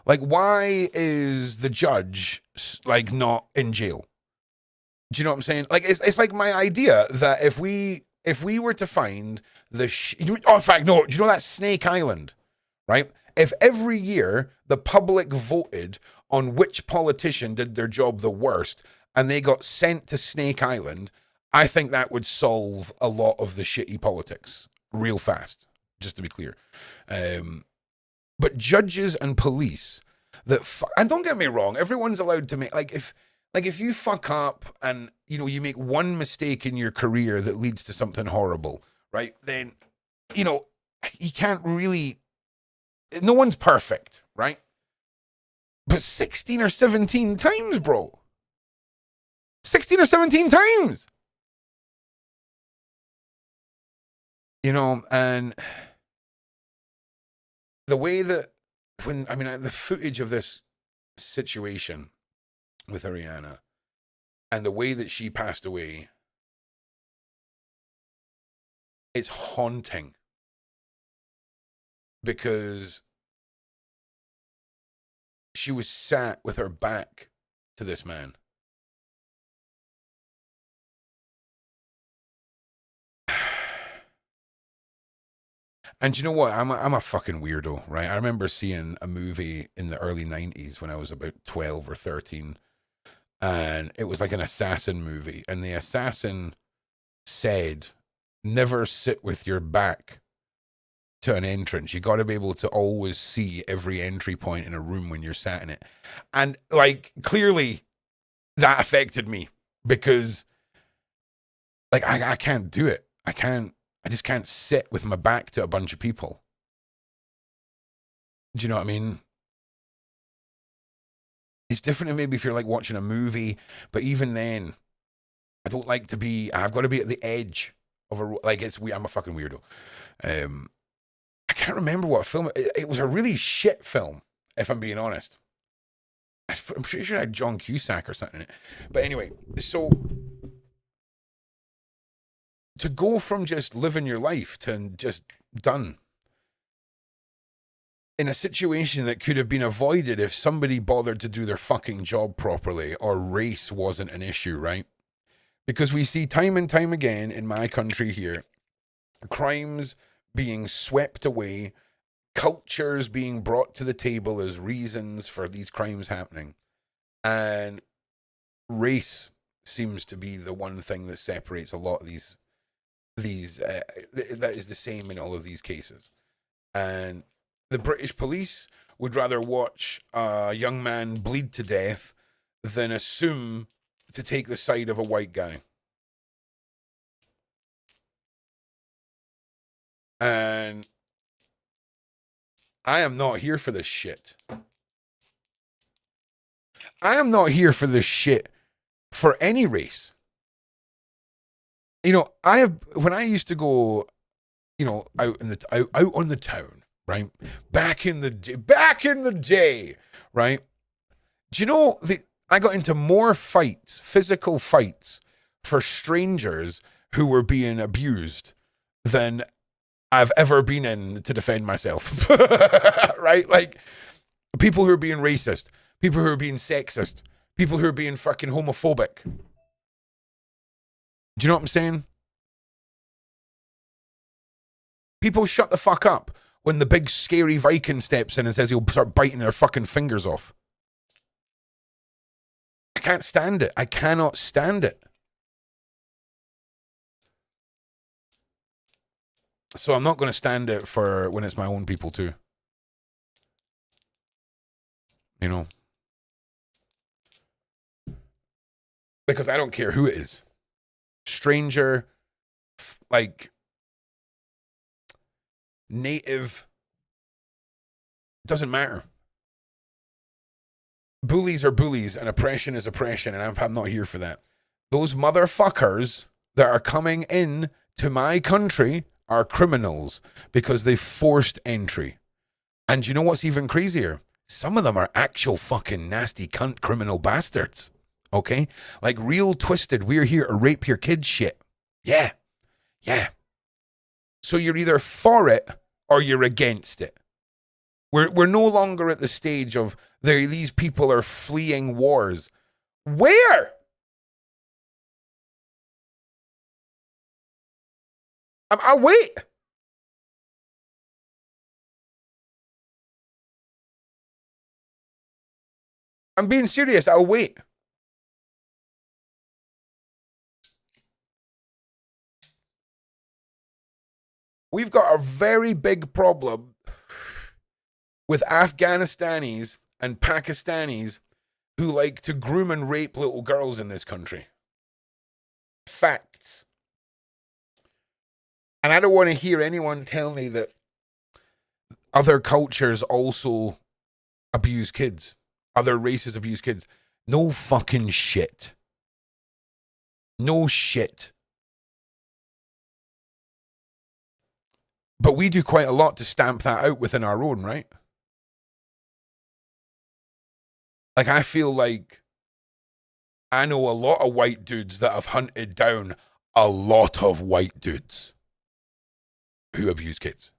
Like, why is the judge, like, not in jail? Do you know what I'm saying? Like, it's like my idea that if we were to find in fact, no, do you know that Snake Island, right? If every year the public voted on which politician did their job the worst and they got sent to Snake Island, I think that would solve a lot of the shitty politics real fast, just to be clear. But judges and police and don't get me wrong, everyone's allowed to make, if you fuck up and, you know, you make one mistake in your career that leads to something horrible, right? Then, you know, you can't really, no one's perfect, right? But 16 or 17 times, bro. 16 or 17 times. You know, and the way that the footage of this situation with Ariana and the way that she passed away, it's haunting because she was sat with her back to this man. And you know what? I'm a fucking weirdo, right? I remember seeing a movie in the early 90s when I was about 12 or 13. And it was like an assassin movie. And the assassin said, never sit with your back to an entrance. You got to be able to always see every entry point in a room when you're sat in it. And, like, clearly that affected me because, like, I can't do it. I just can't sit with my back to a bunch of people. Do you know what I mean? It's different than maybe if you're like watching a movie, but even then, I don't like to be, I've got to be at the edge of I'm a fucking weirdo. I can't remember what film, it was a really shit film, if I'm being honest. I'm pretty sure I had John Cusack or something in it. But anyway, so to go from just living your life to just done in a situation that could have been avoided if somebody bothered to do their fucking job properly or race wasn't an issue, right? Because we see time and time again in my country here, crimes being swept away, cultures being brought to the table as reasons for these crimes happening. And race seems to be the one thing that separates a lot of these that is the same in all of these cases. And the British police would rather watch a young man bleed to death than assume to take the side of a white guy. And I am not here for this shit. I am not here for this shit for any race. You know, when I used to go, you know, out on the town, right? Back in the day, right? Do you know I got into more fights, physical fights, for strangers who were being abused than I've ever been in to defend myself. Right? Like, people who are being racist, people who are being sexist, people who are being fucking homophobic. Do you know what I'm saying? People shut the fuck up when the big scary Viking steps in and says he'll start biting their fucking fingers off. I can't stand it. I cannot stand it. So I'm not going to stand it for when it's my own people too. You know? Because I don't care who it is. Stranger, like, native, doesn't matter. Bullies are bullies and oppression is oppression, and I'm not here for that. Those motherfuckers that are coming in to my country are criminals because they forced entry. And you know what's even crazier? Some of them are actual fucking nasty cunt criminal bastards. Okay? Like real twisted, we're here to rape your kids shit. Yeah. Yeah. So you're either for it or you're against it. We're no longer at the stage of these people are fleeing wars. Where? I'll wait. I'm being serious. I'll wait. We've got a very big problem with Afghanistanis and Pakistanis who like to groom and rape little girls in this country. Facts. And I don't want to hear anyone tell me that other cultures also abuse kids. Other races abuse kids. No fucking shit. No shit. But we do quite a lot to stamp that out within our own, right? Like, I feel like I know a lot of white dudes that have hunted down a lot of white dudes who abuse kids.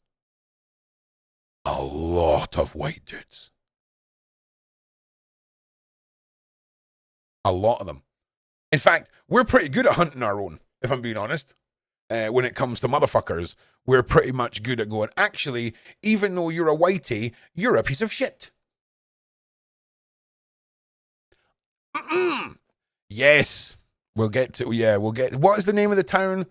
A lot of white dudes. A lot of them. In fact, we're pretty good at hunting our own, if I'm being honest. When it comes to motherfuckers, we're pretty much good at going, actually, even though you're a whitey, you're a piece of shit. Yes. We'll get, what is the name of the town?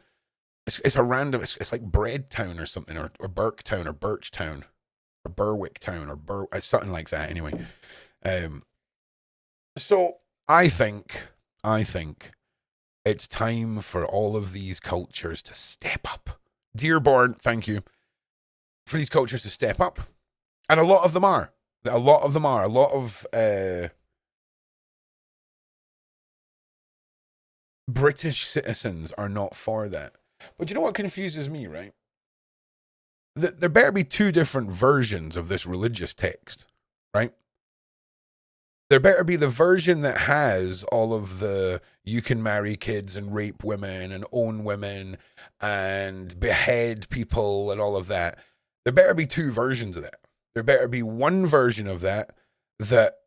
It's a random, it's like Bread Town or something, or Burke Town, or Birch Town, or Berwick Town, or something like that, anyway. So, I think it's time for all of these cultures to step up. Dearborn, thank you. For these cultures to step up. And a lot of them are. A lot of British citizens are not for that. But you know what confuses me, right? There better be two different versions of this religious text, right? There better be the version that has all of the you can marry kids and rape women and own women and behead people and all of that. There better be two versions of that. There better be one version of that that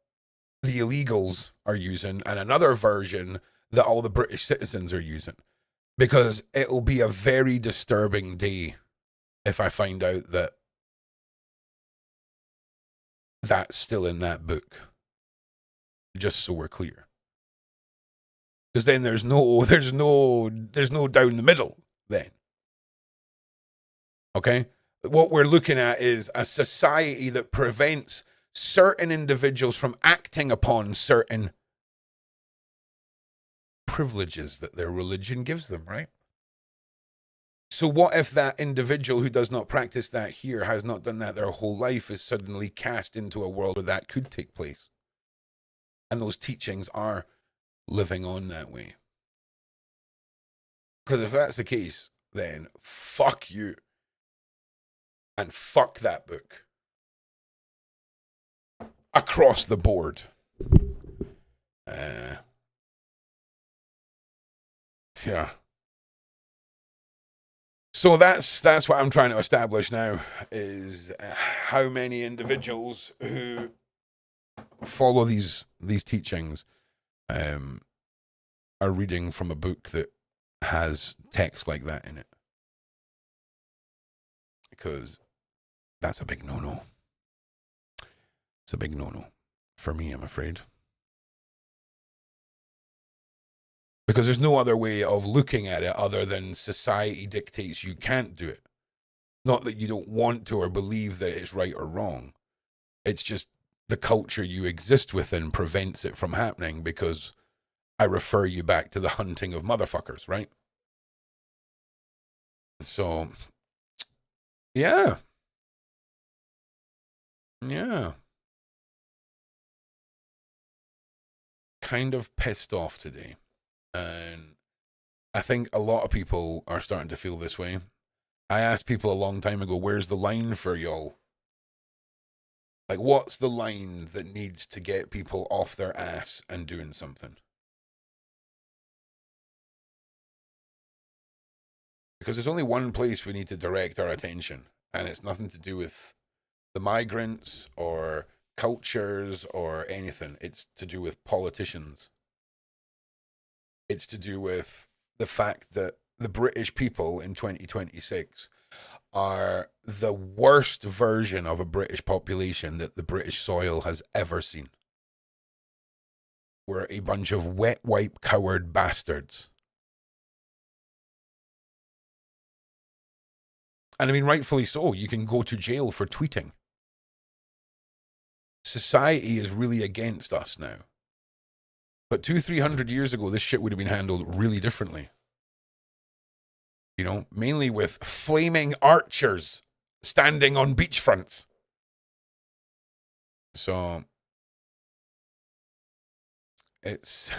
the illegals are using and another version that all the British citizens are using. Because it'll be a very disturbing day if I find out that that's still in that book. Just so we're clear. Because then there's no down the middle then. Okay? What we're looking at is a society that prevents certain individuals from acting upon certain privileges that their religion gives them, right? So what if that individual who does not practice that here, has not done that their whole life, is suddenly cast into a world where that could take place? And those teachings are living on that way. Because if that's the case, then fuck you. And fuck that book. Across the board. Yeah. So that's what I'm trying to establish now, is how many individuals who follow these teachings are reading from a book that has text like that in it. Because That's a big no-no. It's a big no-no for me, I'm afraid. Because there's no other way of looking at it other than society dictates you can't do it. Not that you don't want to or believe that it's right or wrong. It's just the culture you exist within prevents it from happening, because I refer you back to the hunting of motherfuckers, right? So, yeah. Yeah. Kind of pissed off today. And I think a lot of people are starting to feel this way. I asked people a long time ago, where's the line for y'all? Like, what's the line that needs to get people off their ass and doing something? Because there's only one place we need to direct our attention, and it's nothing to do with the migrants or cultures or anything. It's to do with politicians. It's to do with the fact that the British people in 2026 are the worst version of a British population that the British soil has ever seen. We're a bunch of wet wipe coward bastards. And I mean, rightfully so. You can go to jail for tweeting. Society is really against us now. But 200-300 years ago, this shit would have been handled really differently. You know, mainly with flaming archers standing on beachfronts. So, it's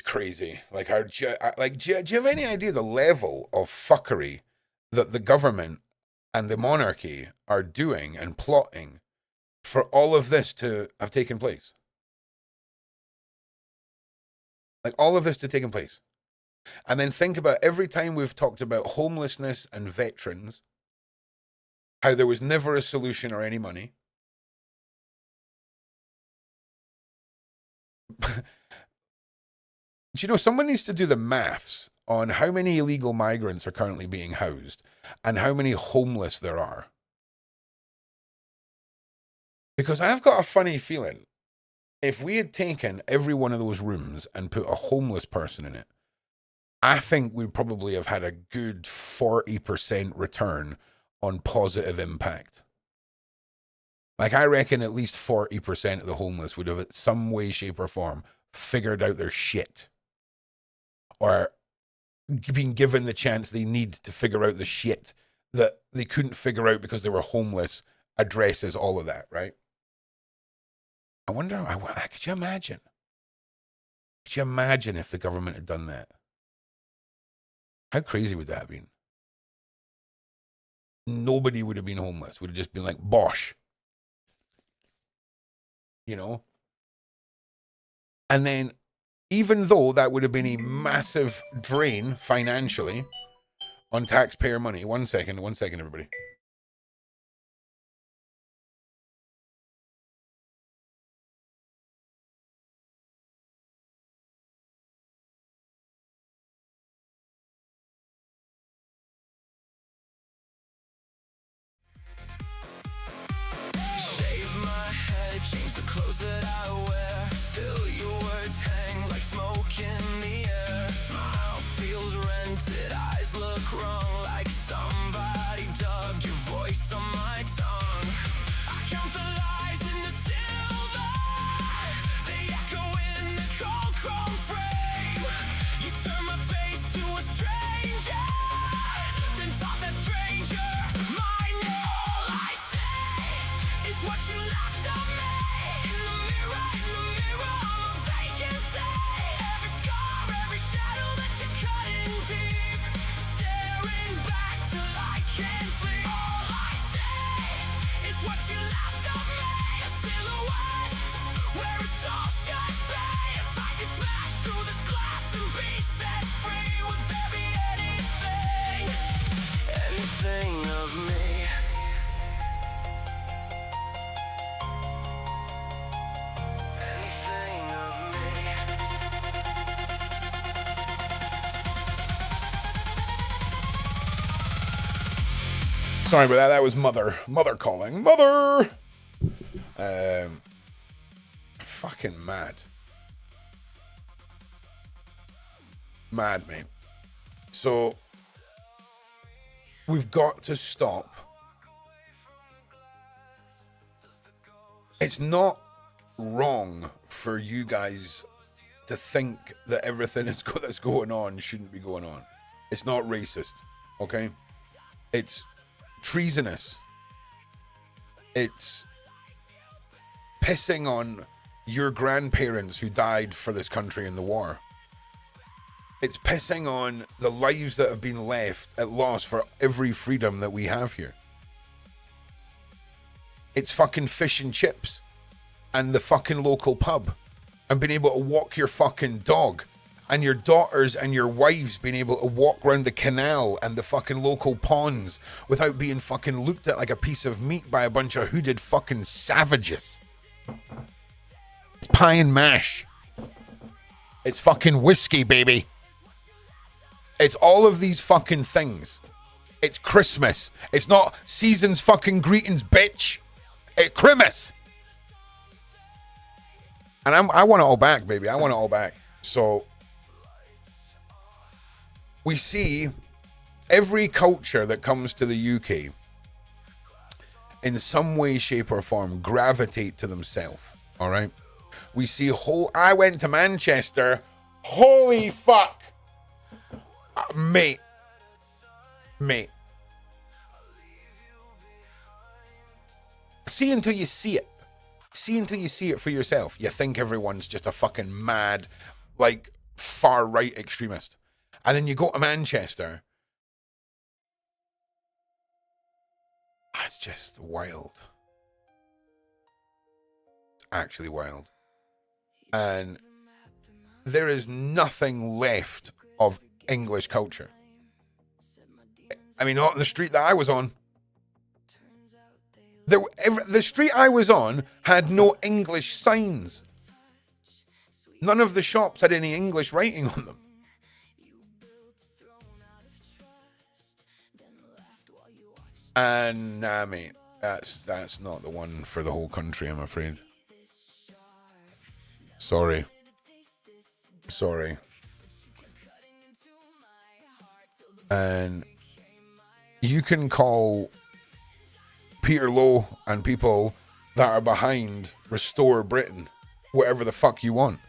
crazy. Like, do you have any idea the level of fuckery that the government and the monarchy are doing and plotting for all of this to have taken place? Like, all of this to taken place. And then think about every time we've talked about homelessness and veterans, how there was never a solution or any money. Do you know, someone needs to do the maths on how many illegal migrants are currently being housed and how many homeless there are. Because I've got a funny feeling, if we had taken every one of those rooms and put a homeless person in it, I think we'd probably have had a good 40% return on positive impact. Like, I reckon at least 40% of the homeless would have, in some way, shape, or form, figured out their shit. Or been given the chance they need to figure out the shit that they couldn't figure out because they were homeless, addresses all of that, right? I wonder, could you imagine? Could you imagine if the government had done that? How crazy would that have been? Nobody would have been homeless. Would have just been like, bosh. You know? And then, even though that would have been a massive drain financially on taxpayer money. One second, everybody. Shave my head, change the clothes that I wear. Still your words hang like smoke in the air. Smile feels rented, eyes look wrong, like somebody dubbed your voice on my tongue. I count the lies in the silver, they echo in the cold chrome frame. You turn my face to a stranger, then talk that stranger. Mine, all I say is what you left of me. In the mirror, I'm a vacancy. Every scar, every shadow that you're cutting deep. Staring back till I can't sleep. All I see is what you left of me. A silhouette where it's all should be. If I could smash through this glass and be set free, would there be anything, anything of me? Anything of me? Sorry about that. That was mother calling. Mother. Fucking mad. Mad, mate. So we've got to stop. It's not wrong for you guys to think that everything that's going on shouldn't be going on. It's not racist, okay? It's treasonous. It's pissing on your grandparents who died for this country in the war. It's pissing on the lives that have been left at loss for every freedom that we have here. It's fucking fish and chips and the fucking local pub and being able to walk your fucking dog and your daughters and your wives being able to walk around the canal and the fucking local ponds without being fucking looked at like a piece of meat by a bunch of hooded fucking savages. It's pie and mash. It's fucking whiskey, baby. It's all of these fucking things. It's Christmas. It's not season's fucking greetings, bitch. It's Christmas. And I want it all back, baby. I want it all back. So we see every culture that comes to the UK in some way, shape, or form gravitate to themselves. All right. We see I went to Manchester. Holy fuck. Mate. See until you see it. See until you see it for yourself. You think everyone's just a fucking mad, like, far right extremist. And then you go to Manchester. It's just wild. It's actually wild. And there is nothing left of English culture. I mean, not on the street that I was on. The street I was on had no English signs. None of the shops had any English writing on them. And nah, mate, that's not the one for the whole country, I'm afraid. Sorry. And you can call Peter Lowe and people that are behind Restore Britain whatever the fuck you want.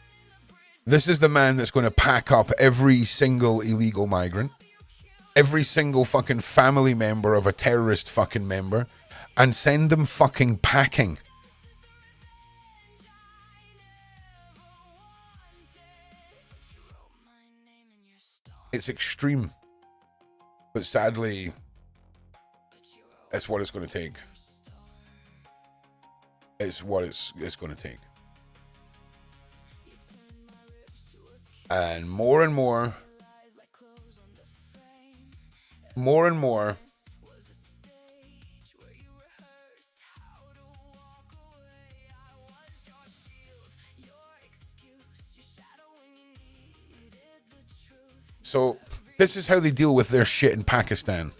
This is the man that's going to pack up every single illegal migrant, every single fucking family member of a terrorist fucking member, and send them fucking packing. It's extreme. But sadly, that's what it's going to take. It's what it's going to take. And more and more, so this is how they deal with their shit in Pakistan.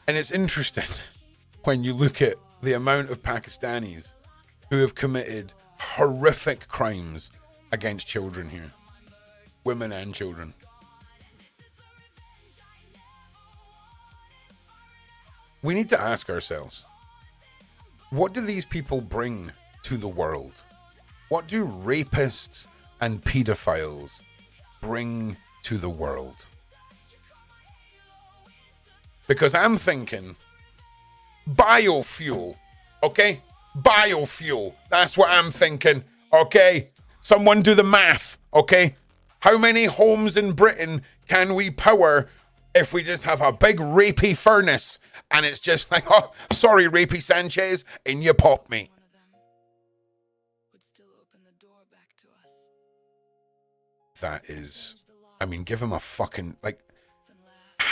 And it's interesting when you look at the amount of Pakistanis who have committed horrific crimes against children here. Women and children. We need to ask ourselves, what do these people bring to the world? What do rapists and pedophiles bring to the world? Because I'm thinking biofuel, okay? Biofuel. That's what I'm thinking, okay? Someone do the math, okay? How many homes in Britain can we power if we just have a big rapey furnace and it's just like, oh, sorry, rapey Sanchez, in your pop, mate. That is, I mean, give him a fucking, like,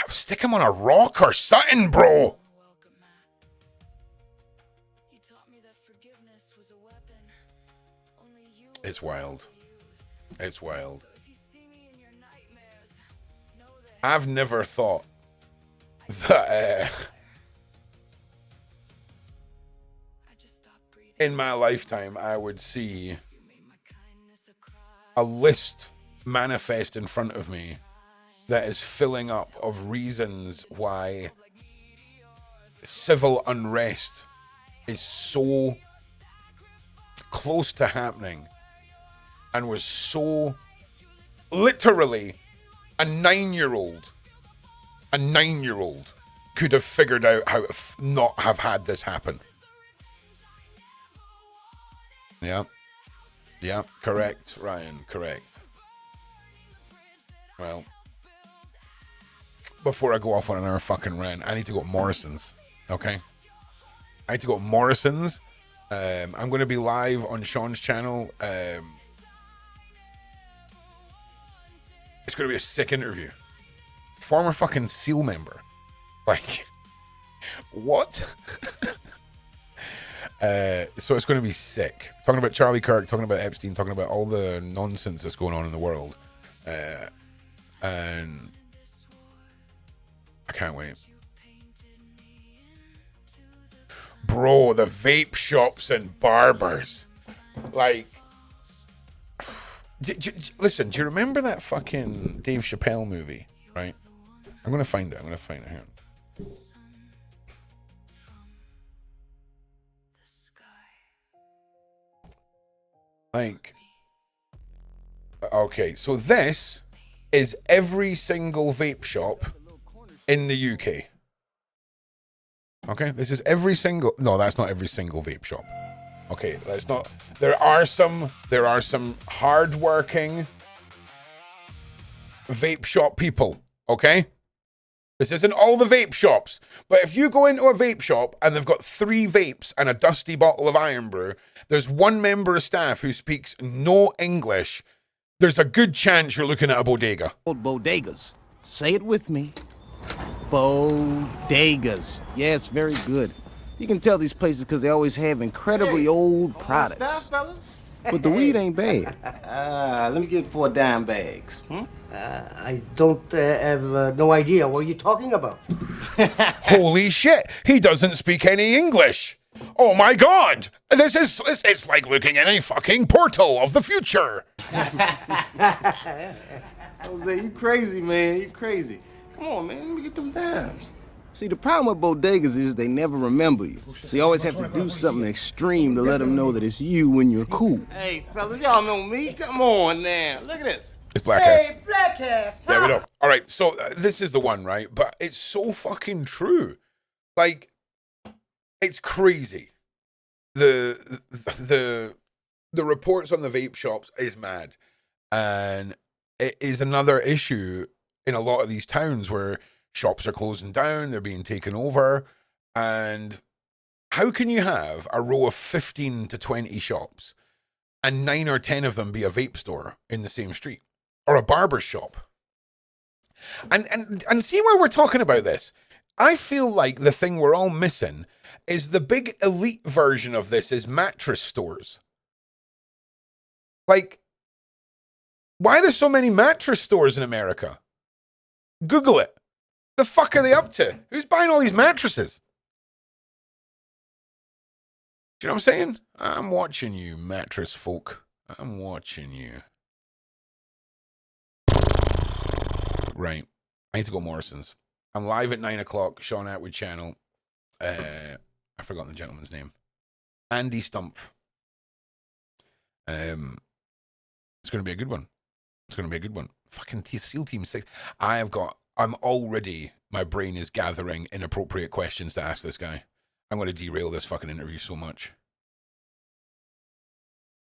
stick him on a rock or something, bro. It's wild. It's wild. I've never thought that in my lifetime I would see a list manifest in front of me that is filling up of reasons why civil unrest is so close to happening and was so literally a 9-year-old could have figured out how to not have had this happen. Yeah, correct, Ryan, correct. Well, before I go off on another fucking rant, I need to go to Morrison's, okay? I need to go to Morrison's. I'm going to be live on Sean's channel. It's going to be a sick interview. Former fucking SEAL member. Like, what? So it's going to be sick. Talking about Charlie Kirk, talking about Epstein, talking about all the nonsense that's going on in the world. And I can't wait. Bro, the vape shops and barbers. Like, listen, do you remember that fucking Dave Chappelle movie? Right? I'm going to find it. Here. Like, okay, so this is every single vape shop in the UK. Okay, this is every single. No, that's not every single vape shop. Okay, that's not. There are some hardworking vape shop people. Okay, this isn't all the vape shops, but if you go into a vape shop and they've got 3 vapes and a dusty bottle of Iron Brew, there's one member of staff who speaks no English. There's a good chance you're looking at a bodega. Old bodegas. Say it with me. Bodegas. Yes, very good. You can tell these places because they always have incredibly old products. Stop, fellas. But the weed ain't bad. Let me get 4 dime bags. I don't have no idea what you're talking about. Holy shit, he doesn't speak any English. Oh my god, it's like looking at a fucking portal of the future. Jose, you crazy, man. You crazy. Come on, man. Let me get them dimes. See, the problem with bodegas is they never remember you. So you always have to do something extreme to let them know that it's you when you're cool. Hey, fellas, y'all know me. Come on now. Look at this. It's Black Ass. Hey, Black Ass. There we go. All right, so this is the one, right? But it's so fucking true. Like, it's crazy. The reports on the vape shops is mad, and it is another issue in a lot of these towns where shops are closing down, they're being taken over, and how can you have a row of 15 to 20 shops and 9 or 10 of them be a vape store in the same street or a barber shop? And see why we're talking about this. I feel like the thing we're all missing is the big elite version of this is mattress stores. Like, why are there so many mattress stores in America? Google it. The fuck are they up to? Who's buying all these mattresses? Do you know what I'm saying? I'm watching you, mattress folk. I'm watching you. Right. I need to go Morrison's. I'm live at 9 o'clock, Sean Atwood channel. I've forgotten the gentleman's name. Andy Stumpf. It's going to be a good one. Fucking SEAL Team 6. I'm already, my brain is gathering inappropriate questions to ask this guy. I'm going to derail this fucking interview so much.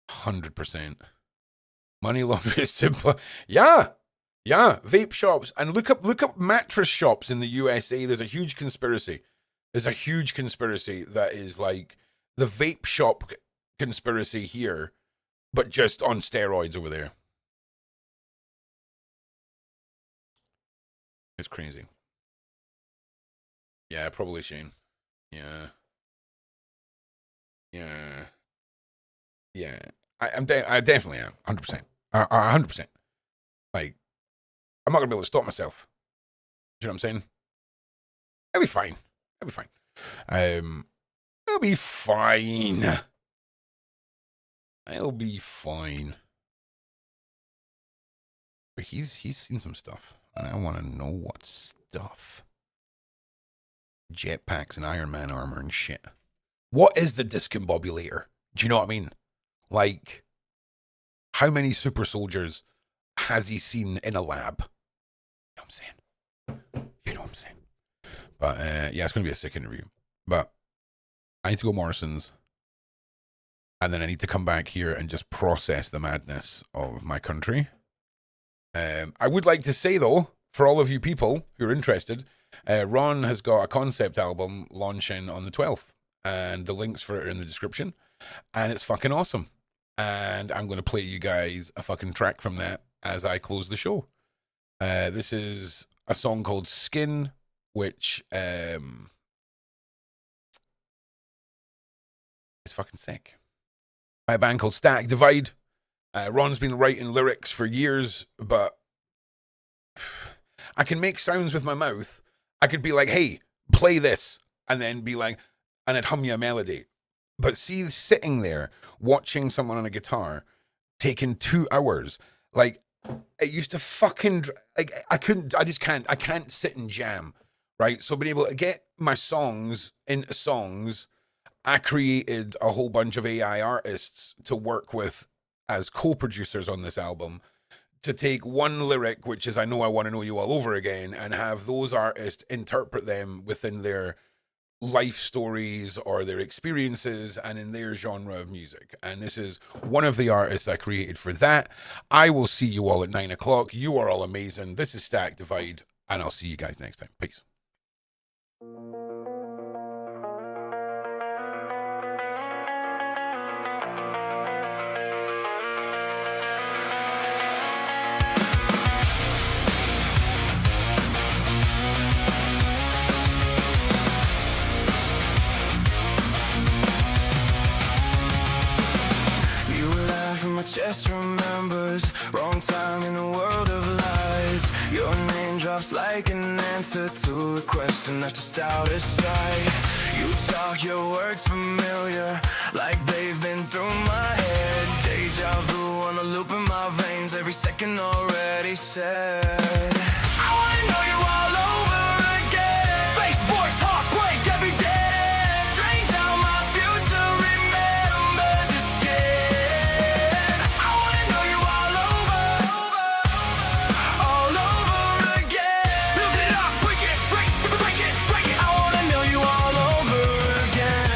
100%. Money laundering is simple. Yeah, vape shops. And look up mattress shops in the USA. There's a huge conspiracy. That is like the vape shop conspiracy here, but just on steroids over there. It's crazy. Yeah, probably Shane. Yeah. I definitely am. 100%. 100%. Like, I'm not gonna be able to stop myself. Do you know what I'm saying? It'll be fine. It'll be fine. It'll be fine. It'll be fine. But he's seen some stuff, and I want to know what stuff. Jetpacks and Iron Man armor and shit. What is the discombobulator? Do you know what I mean? Like, how many super soldiers has he seen in a lab? You know what I'm saying? You know what I'm saying? But yeah, it's going to be a sick interview. But I need to go Morrison's. And then I need to come back here and just process the madness of my country. I would like to say, though, for all of you people who are interested, Ron has got a concept album launching on the 12th. And the links for it are in the description. And it's fucking awesome. And I'm going to play you guys a fucking track from that as I close the show. This is a song called Skin, which is fucking sick. By a band called Static Divide. Ron's been writing lyrics for years, but I can make sounds with my mouth. I could be like, hey, play this, and then be like, and I'd hum you a melody. But see, sitting there, watching someone on a guitar, taking 2 hours, like, it used to fucking, like, I can't sit and jam, right? So being able to get my songs into songs, I created a whole bunch of AI artists to work with as co-producers on this album, to take one lyric, which is I Know I Want to Know You All Over Again, and have those artists interpret them within their life stories or their experiences and in their genre of music. And this is one of the artists I created for that. I will see you all at 9 o'clock. You are all amazing. This is Static Divide, and I'll see you guys next time. Peace. My chest remembers wrong time in a world of lies. Your name drops like an answer to a question that's just out of sight. You talk, your words familiar, like they've been through my head. Deja vu on a loop in my veins, every second already said. I wanna know you all over again. Face, voice, heartbreak every day. Strange how my future remembers your skin. I wanna know you all over again. Build it up, break it, break it, break it. I wanna know you all over again.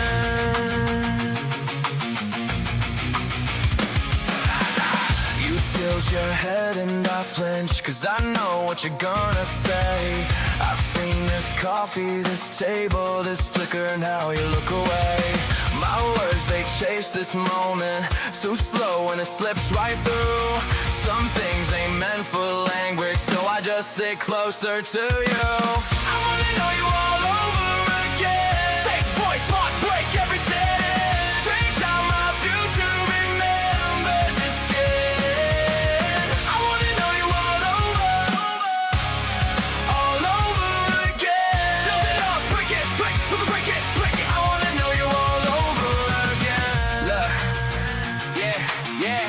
You tilt your head and I flinch, cause I know what you're gonna say. I've seen this coffee, this table, this flicker, and how you look away. My words, they chase this moment so slow and it slips right through. Some things ain't meant for language, so I just sit closer to you. I wanna know you all over again. Face, voice, heartbreak every day. Strange how my future remembers your skin. I wanna know you all over again. Build it up, break it, break it, break it. I wanna know you all over again. Look, yeah.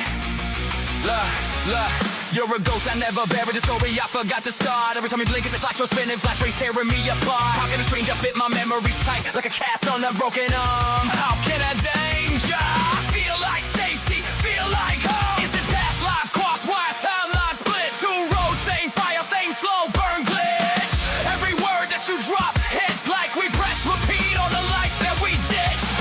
Look, you're a ghost, I never buried the story, I forgot to start. Every time you blink, it's a slideshow spinning, flash rays tearing me apart. How can a stranger fit my memories tight, like a cast on a broken arm? How can a danger feel like safety, feel like home? Is it past lives, cross wires, timelines split? Two roads, same fire, same slow burn glitch. Every word that you drop hits like we press repeat on the life that we ditched.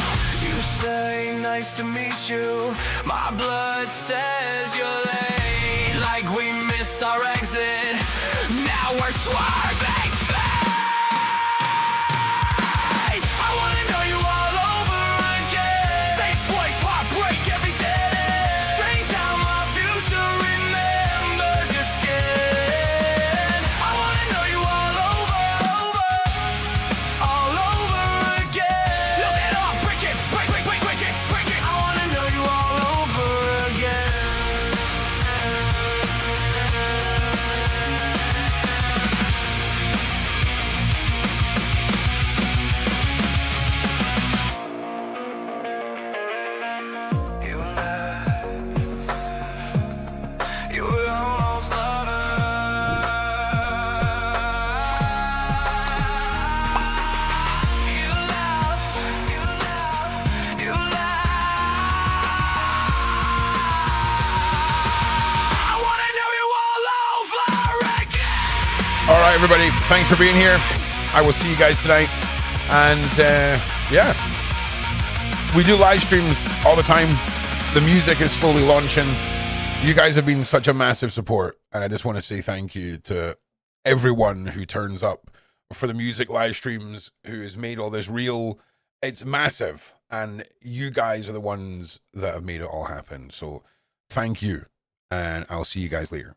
You say nice to meet you, my blood says you're late, like we missed our exit. Now we're swerving fate. I wanna know you all over again. Face, voice, heartbreak every day. Strange how my future remembers your skin. I wanna know you all over again. Build it up, break it, break it, break it. I wanna know you all over again. right, everybody. Thanks for being here. I will see you guys tonight. And yeah, we do live streams all the time. The music is slowly launching. You guys have been such a massive support. And I just want to say thank you to everyone who turns up for the music live streams, who has made all this real. It's massive. And you guys are the ones that have made it all happen. So thank you. And I'll see you guys later.